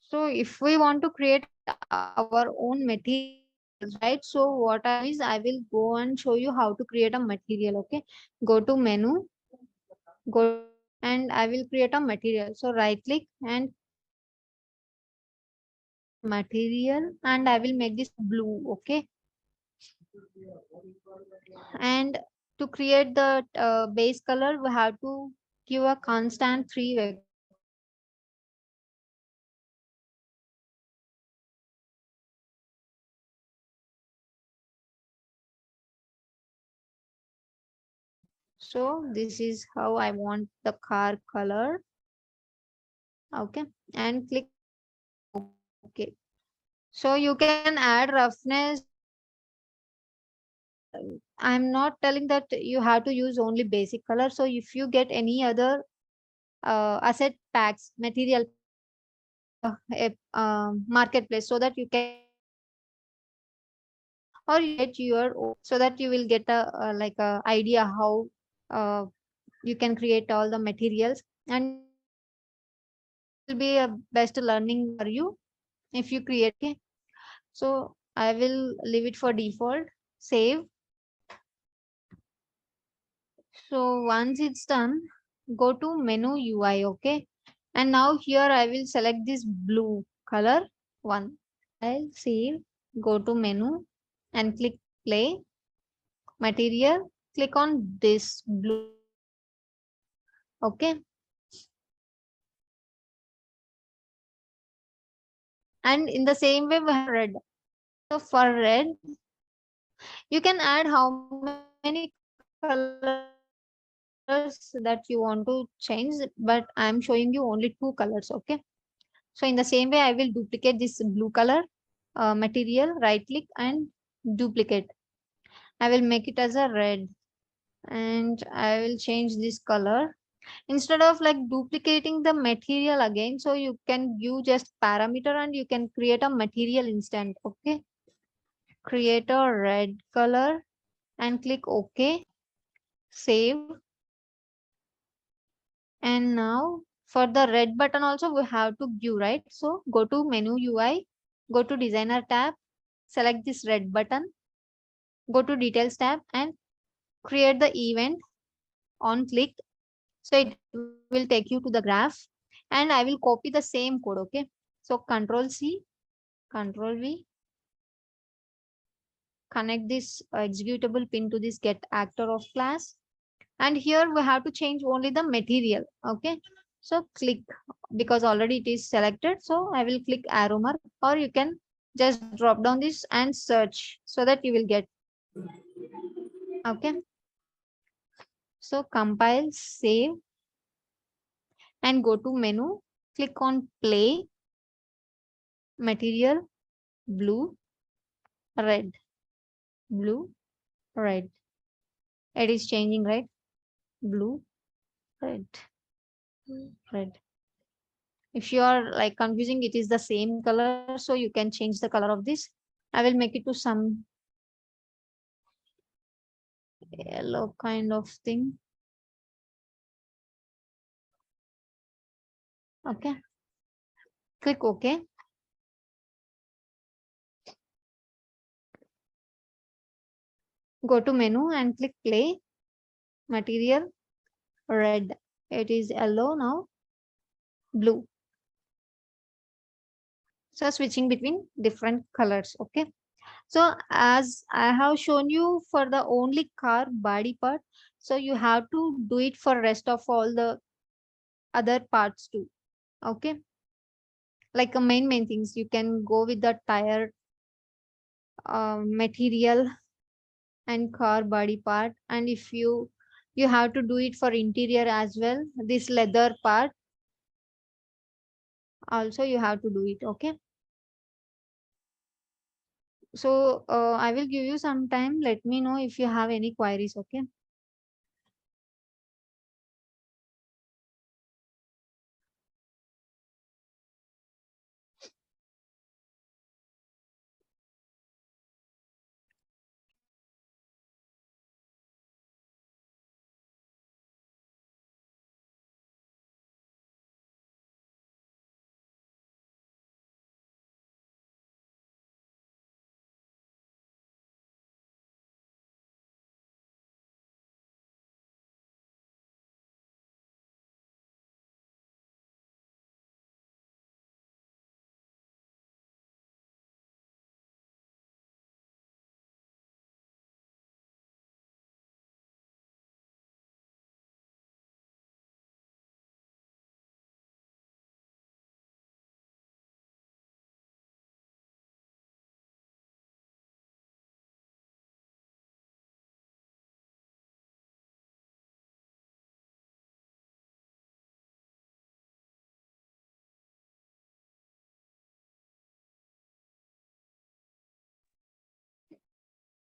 So if we want to create our own materials, right? So what I do is I will go and show you how to create a material. Okay. Go to menu, go and I will create a material. So right click and material, and I will make this blue. Okay. And to create the base color, we have to give a constant 3 vector. So this is how I want the car color. Okay, and click OK. So you can add roughness. I'm not telling that you have to use only basic color. So if you get any other asset packs, material marketplace, so that you can, or you get your own, so that you will get a like a idea how uh, you can create all the materials, and will be a best learning for you if you create. Okay. So I will leave it for default, save. So once it's done, go to menu UI. Okay. And now here I will select this blue color one. I'll save, go to menu and click play, material, click on this blue. Okay. And in the same way we have red. So for red, you can add how many colors that you want to change, but I'm showing you only 2 colors. Okay. So in the same way, I will duplicate this blue color material, right click and duplicate. I will make it as a red, and I will change this color. Instead of like duplicating the material again, so you can give just parameter and you can create a material instant. Okay. Create a red color and click OK, save. And now for the red button also we have to give, right? So go to menu UI, go to designer tab, select this red button, go to details tab and create the event. on click. So it will take you to the graph, and I will copy the same code. Okay. So Control C, Control V, connect this executable pin to this get actor of class. And here we have to change only the material. Okay. So click, because already it is selected. So I will click arrow mark, or you can just drop down this and search so that you will get. Okay. So compile, save, and go to menu, click on play, material, blue, red, blue, red. It is changing, right? Blue, red, red. If you are like confusing, it is the same color, so you can change the color of this. I will make it to some yellow kind of thing. Okay. Click OK. Go to menu and click play, material, red. It is yellow now, blue. So switching between different colors. Okay. So as I have shown you for the only car body part, so you have to do it for rest of all the other parts too. Okay. Like main things, you can go with the tire, material, and car body part. And if you have to do it for interior as well, this leather part also you have to do it. Okay. So I will give you some time. Let me know if you have any queries. Okay.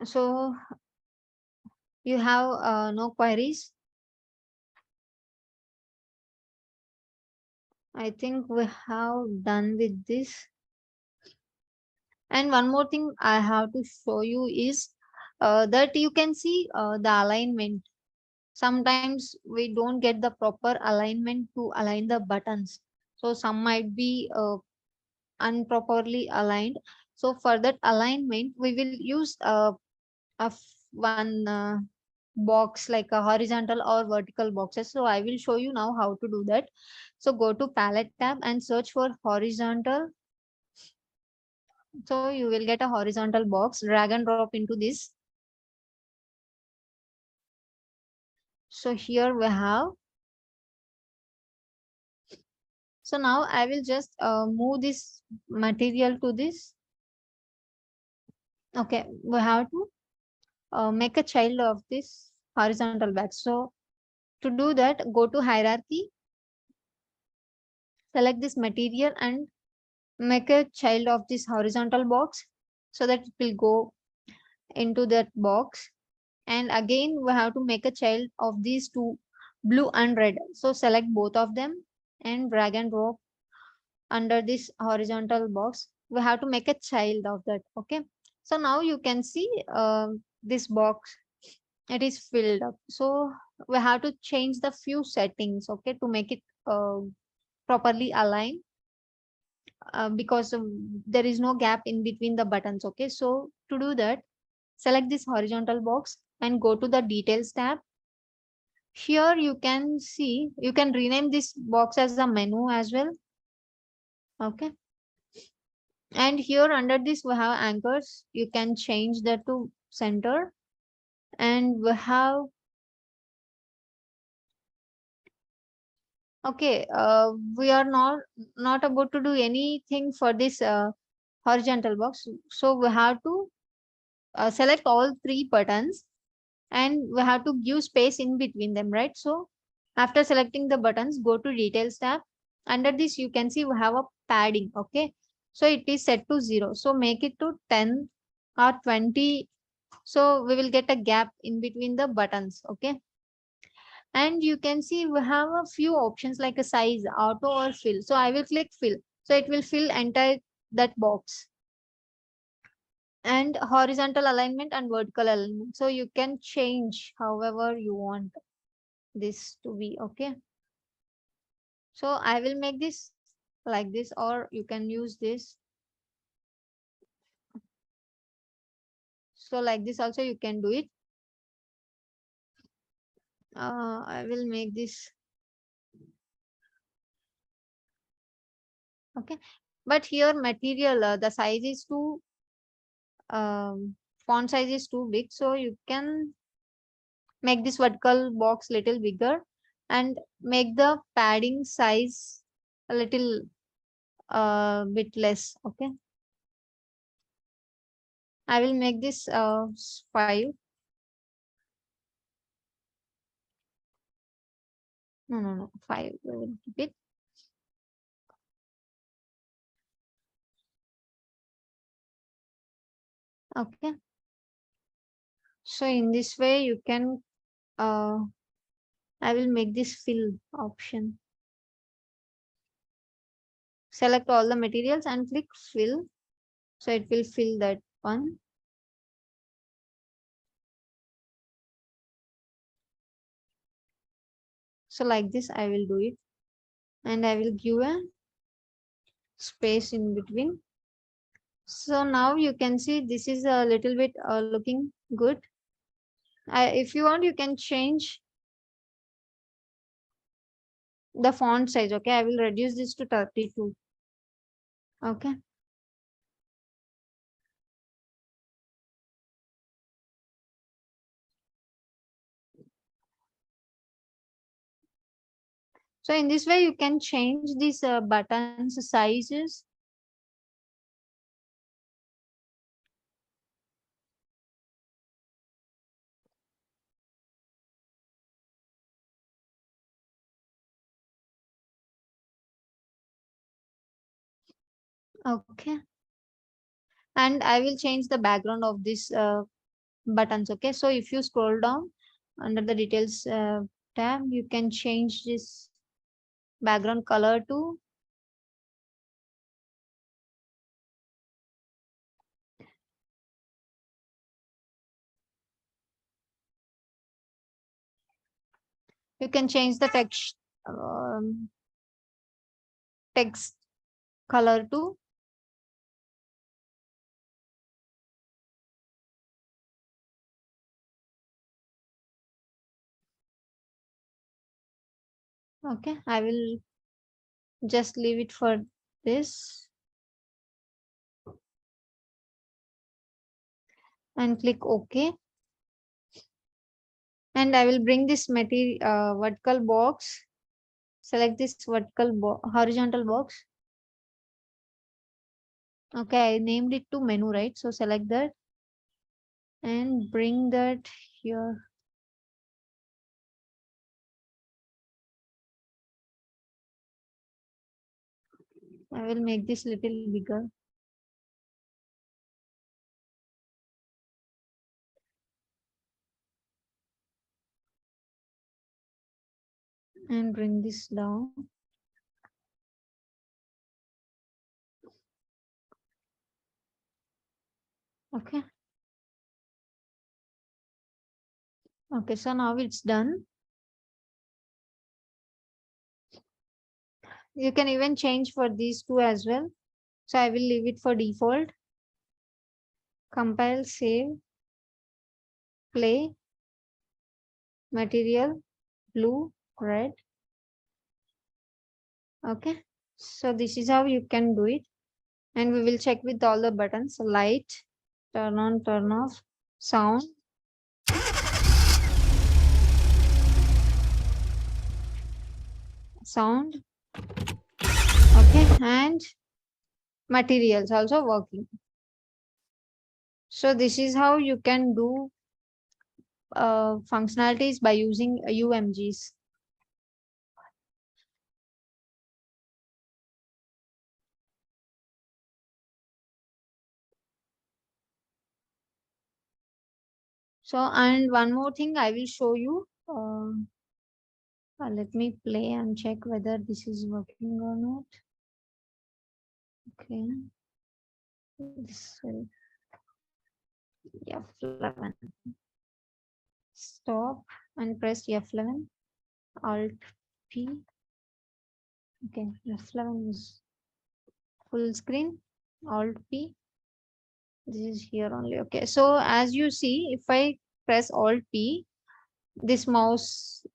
So you have no queries. I think we have done with this. And one more thing I have to show you is that you can see the alignment. Sometimes we don't get the proper alignment to align the buttons. So some might be improperly aligned. So for that alignment, we will use one box, like a horizontal or vertical boxes. So I will show you now how to do that. So go to palette tab and search for horizontal. So you will get a horizontal box, drag and drop into this. So here we have. So now I will just move this material to this. Okay, we have to make a child of this horizontal box. So to do that, go to hierarchy, select this material and make a child of this horizontal box so that it will go into that box. And again, we have to make a child of these two, blue and red. So select both of them and drag and drop under this horizontal box. We have to make a child of that. Okay. So now you can see this box, it is filled up. So we have to change the few settings, okay, to make it properly aligned, because there is no gap in between the buttons. Okay. So to do that, select this horizontal box and go to the details tab Here you can see, you can rename this box as a menu as well. Okay. And here under this we have anchors. You can change that to center. And we have, okay, we are not about to do anything for this horizontal box. So we have to select all three buttons and we have to give space in between them, right? So after selecting the buttons, go to details tab. Under this you can see we have a padding. Okay, so it is set to 0, so make it to 10 or 20, so we will get a gap in between the buttons. Okay, and you can see we have a few options like a size, auto or fill. So I will click fill, so it will fill entire that box. And horizontal alignment and vertical alignment, so you can change however you want this to be. Okay, so I will make this like this, or you can use this. So like this also you can do it. I will make this. Okay, but here material, the size is too font size is too big, so you can make this vertical box little bigger and make the padding size a little bit less. Okay, I will make this 5. No, 5. We will keep it. Okay, so in this way you can I will make this fill option. Select all the materials and click fill, so it will fill that one. So like this I will do it, and I will give a space in between. So now you can see this is a little bit looking good. If you want, you can change the font size. Okay, I will reduce this to 32. Okay, so in this way you can change these buttons sizes. Okay, and I will change the background of this buttons. Okay, so if you scroll down under the details tab, you can change this background color to you can change the text color to okay. I will just leave it for this and click OK. And I will bring this material vertical box. Select this horizontal box. Okay, I named it to menu, right? So select that and bring that here. I will make this little bigger. And bring this down. Okay. Okay, so now it's done. You can even change for these two as well. So I will leave it for default. Compile, save, play, material. blue, red. Okay, so this is how you can do it. And we will check with all the buttons: light, turn on, turn off, sound, sound. Okay, and materials also working. So this is how you can do functionalities by using UMGs. So, and one more thing I will show you. Let me play and check whether this is working or not. Okay. This will F11. Stop and press F11. Alt P. Okay, F11 is full screen. Alt P. This is here only. Okay, so as you see, if I press Alt P, this mouse,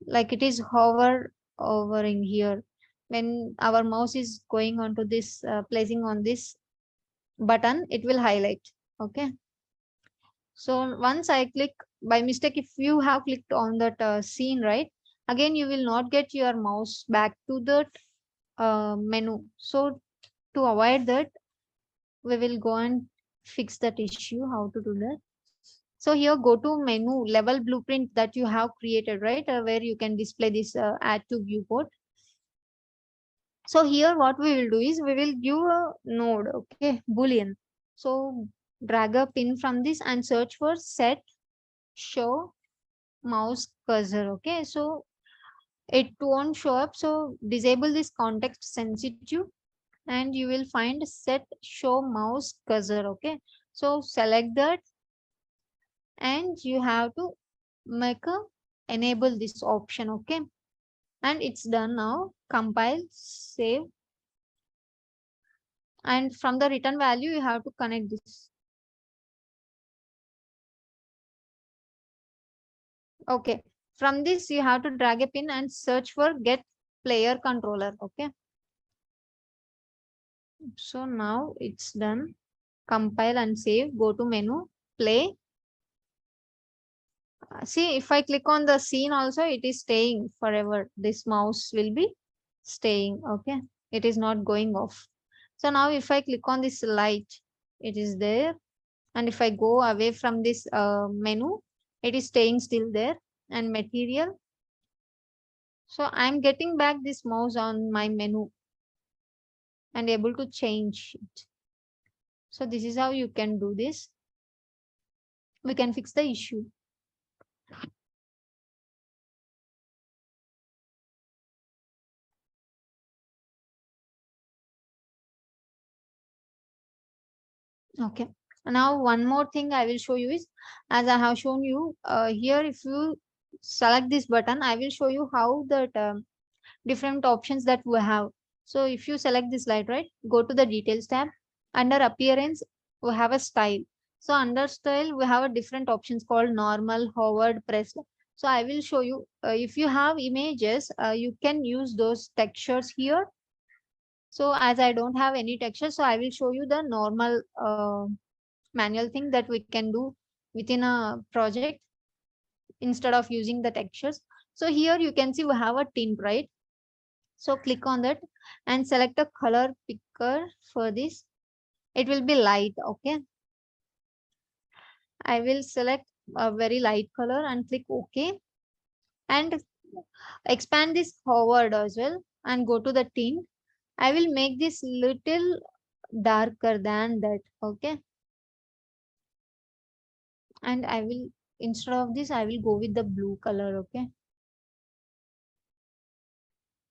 like it is hovering here. When our mouse is going onto this, placing on this button, it will highlight. Okay. So once I click by mistake, if you have clicked on that scene, right, again you will not get your mouse back to the menu. So to avoid that, we will go and fix that issue. How to do that? So here, go to menu level blueprint that you have created, right, where you can display this add to viewport. So here what we will do is we will give a node, okay, boolean. So drag a pin from this and search for set show mouse cursor. Okay, so it won't show up. So disable this context sensitive and you will find set show mouse cursor. Okay, so select that and you have to make a enable this option. Okay, and it's done now. Compile, save, and from the return value you have to connect this. Okay, from this you have to drag a pin and search for get player controller. Okay, so now it's done. Compile and save, go to menu, play. See, if I click on the scene also, it is staying forever. This mouse will be staying. Okay, it is not going off. So now if I click on this light, it is there. And if I go away from this menu, it is staying still there. And material. So I'm getting back this mouse on my menu and able to change it. So this is how you can do this. We can fix the issue. Okay. Now one more thing I will show you is, as I have shown you here, if you select this button, I will show you how that different options that we have. So if you select this light, right, go to the details tab. Under appearance, we have a style. So under style, we have a different options called normal, hovered, pressed. So I will show you, if you have images, you can use those textures here. So as I don't have any texture, so I will show you the normal manual thing that we can do within a project instead of using the textures. So here you can see we have a tint, right? So click on that and select a color picker for this. It will be light. Okay, I will select a very light color and click OK and expand this forward as well and go to the tint. I will make this little darker than that. Okay, and I will, instead of this, I will go with the blue color. Okay,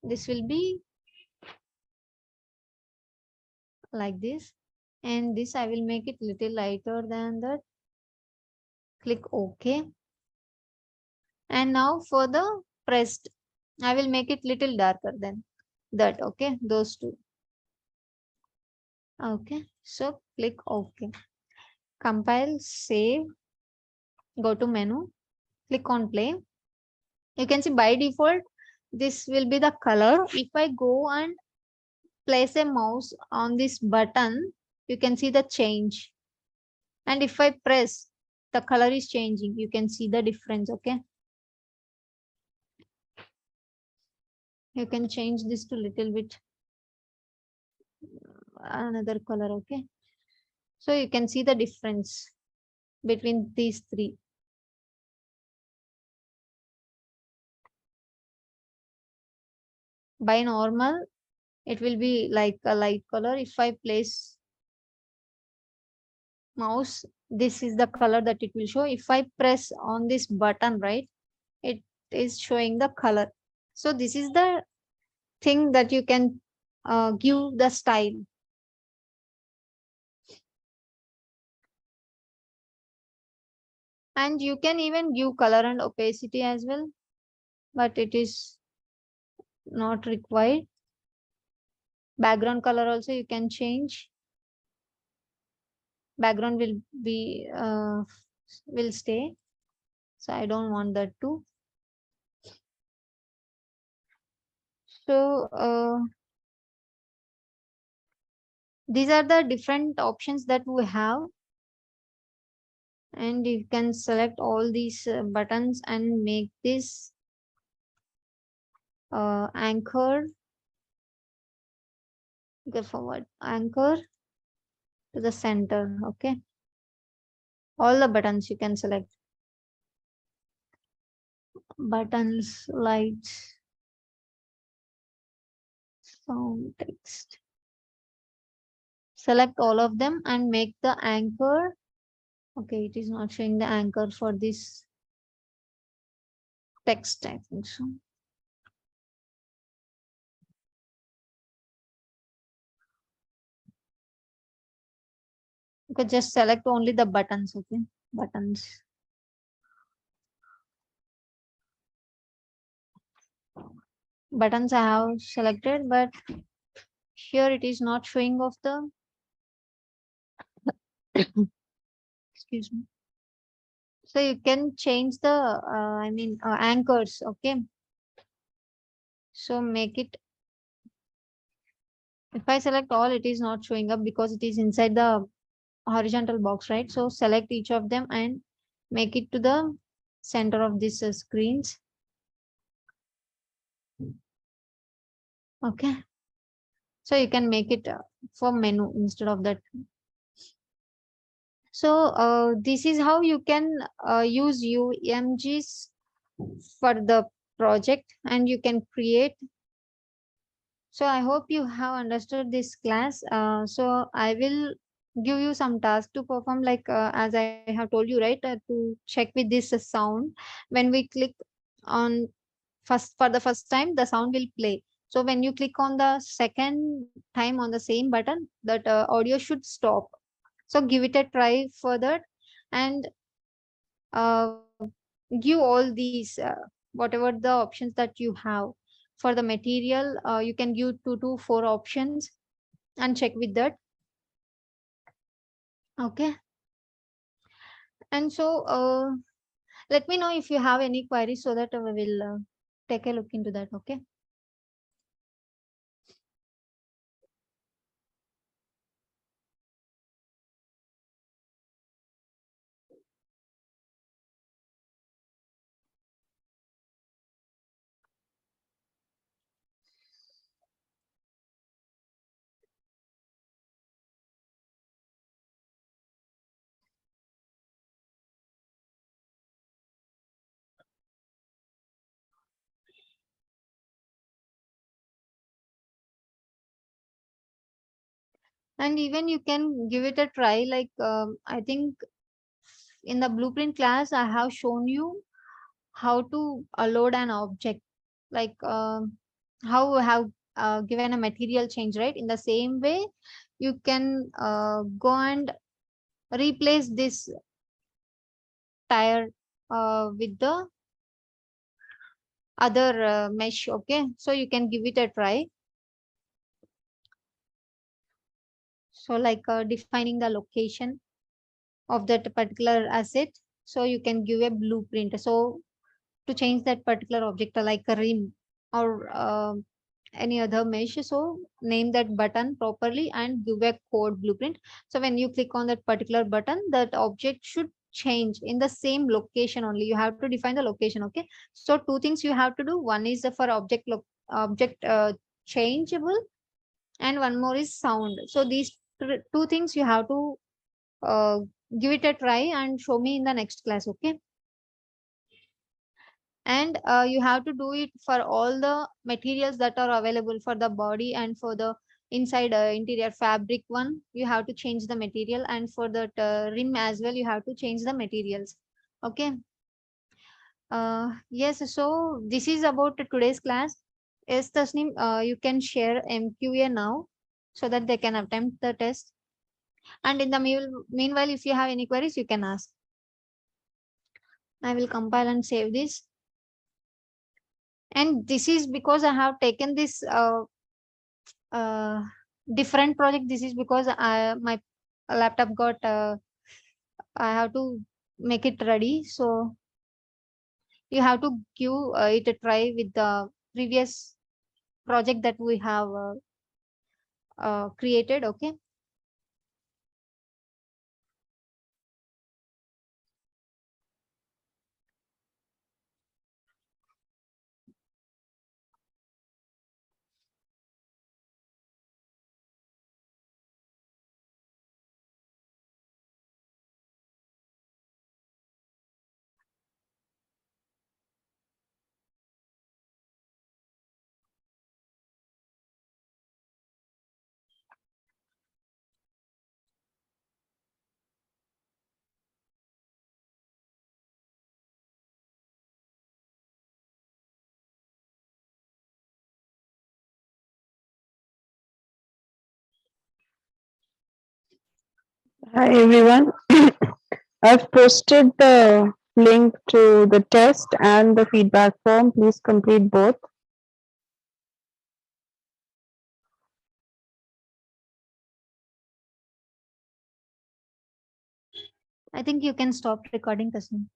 this will be like this, and this I will make it little lighter than that. Click OK, and now for the pressed, I will make it little darker than that. Okay, those two. Okay, so click OK. Compile, save, go to menu, Click on play. You can see by default, this will be the color. If I go and place a mouse on this button, you can see the change. And if I press, the color is changing. You can see the difference, okay? You can change this to little bit another color, okay? So you can see the difference between these three. By normal, it will be like a light color. If I place mouse, this is the color that it will show. If I press on this button, right, it is showing the color. So this is the thing that you can give the style. And you can even give color and opacity as well, but it is not required. Background color also you can change. Background will be will stay, so I don't want that too. So these are the different options that we have, and you can select all these buttons and make this anchor. Go forward, anchor to the center, okay? All the buttons you can select. Buttons, lights, sound, text. Select all of them and make the anchor. Okay, it is not showing the anchor for this text, I think so. Okay, just select only the buttons, okay? Buttons. Buttons I have selected, but here it is not showing of the excuse me. So you can change the anchors, okay? So make it, if I select all, it is not showing up because it is inside the horizontal box, right? So select each of them and make it to the center of this screens. Okay. So you can make it for menu instead of that. So this is how you can use UMGs for the project, and you can create. So I hope you have understood this class. So I will give you some task to perform, like as I have told you, right, to check with this sound. When we click on for the first time, the sound will play. So when you click on the second time on the same button, that audio should stop. So give it a try for that, and uh, give all these whatever the options that you have. For the material, you can give 2 to 4 options and check with that. Okay. And so let me know if you have any queries so that we will take a look into that. Okay. And even you can give it a try, like I think in the blueprint class I have shown you how to load an object, like how we have given a material change, right? In the same way, you can go and replace this tire with the other mesh. Okay, so you can give it a try. So like defining the location of that particular asset, So you can give a blueprint. So to change that particular object like a rim or any other mesh, so name that button properly and give a code blueprint. So when you click on that particular button, that object should change in the same location only. You have to define the location. Okay, so two things you have to do. One is for object changeable, and one more is sound. So these two things you have to uh, give it a try and show me in the next class. Okay, and you have to do it for all the materials that are available for the body, and for the inside interior fabric one you have to change the material, and for that rim as well you have to change the materials. Okay, yes, so this is about today's class. Yes, Tasneem, you can share MQA now so that they can attempt the test, and in the meanwhile if you have any queries you can ask. I will compile and save this. And this is because I have taken this uh, different project. This is because my laptop got I have to make it ready. So you have to give it a try with the previous project that we have created. Okay. Hi everyone. I've posted the link to the test and the feedback form. Please complete both. I think you can stop recording, Tasneem.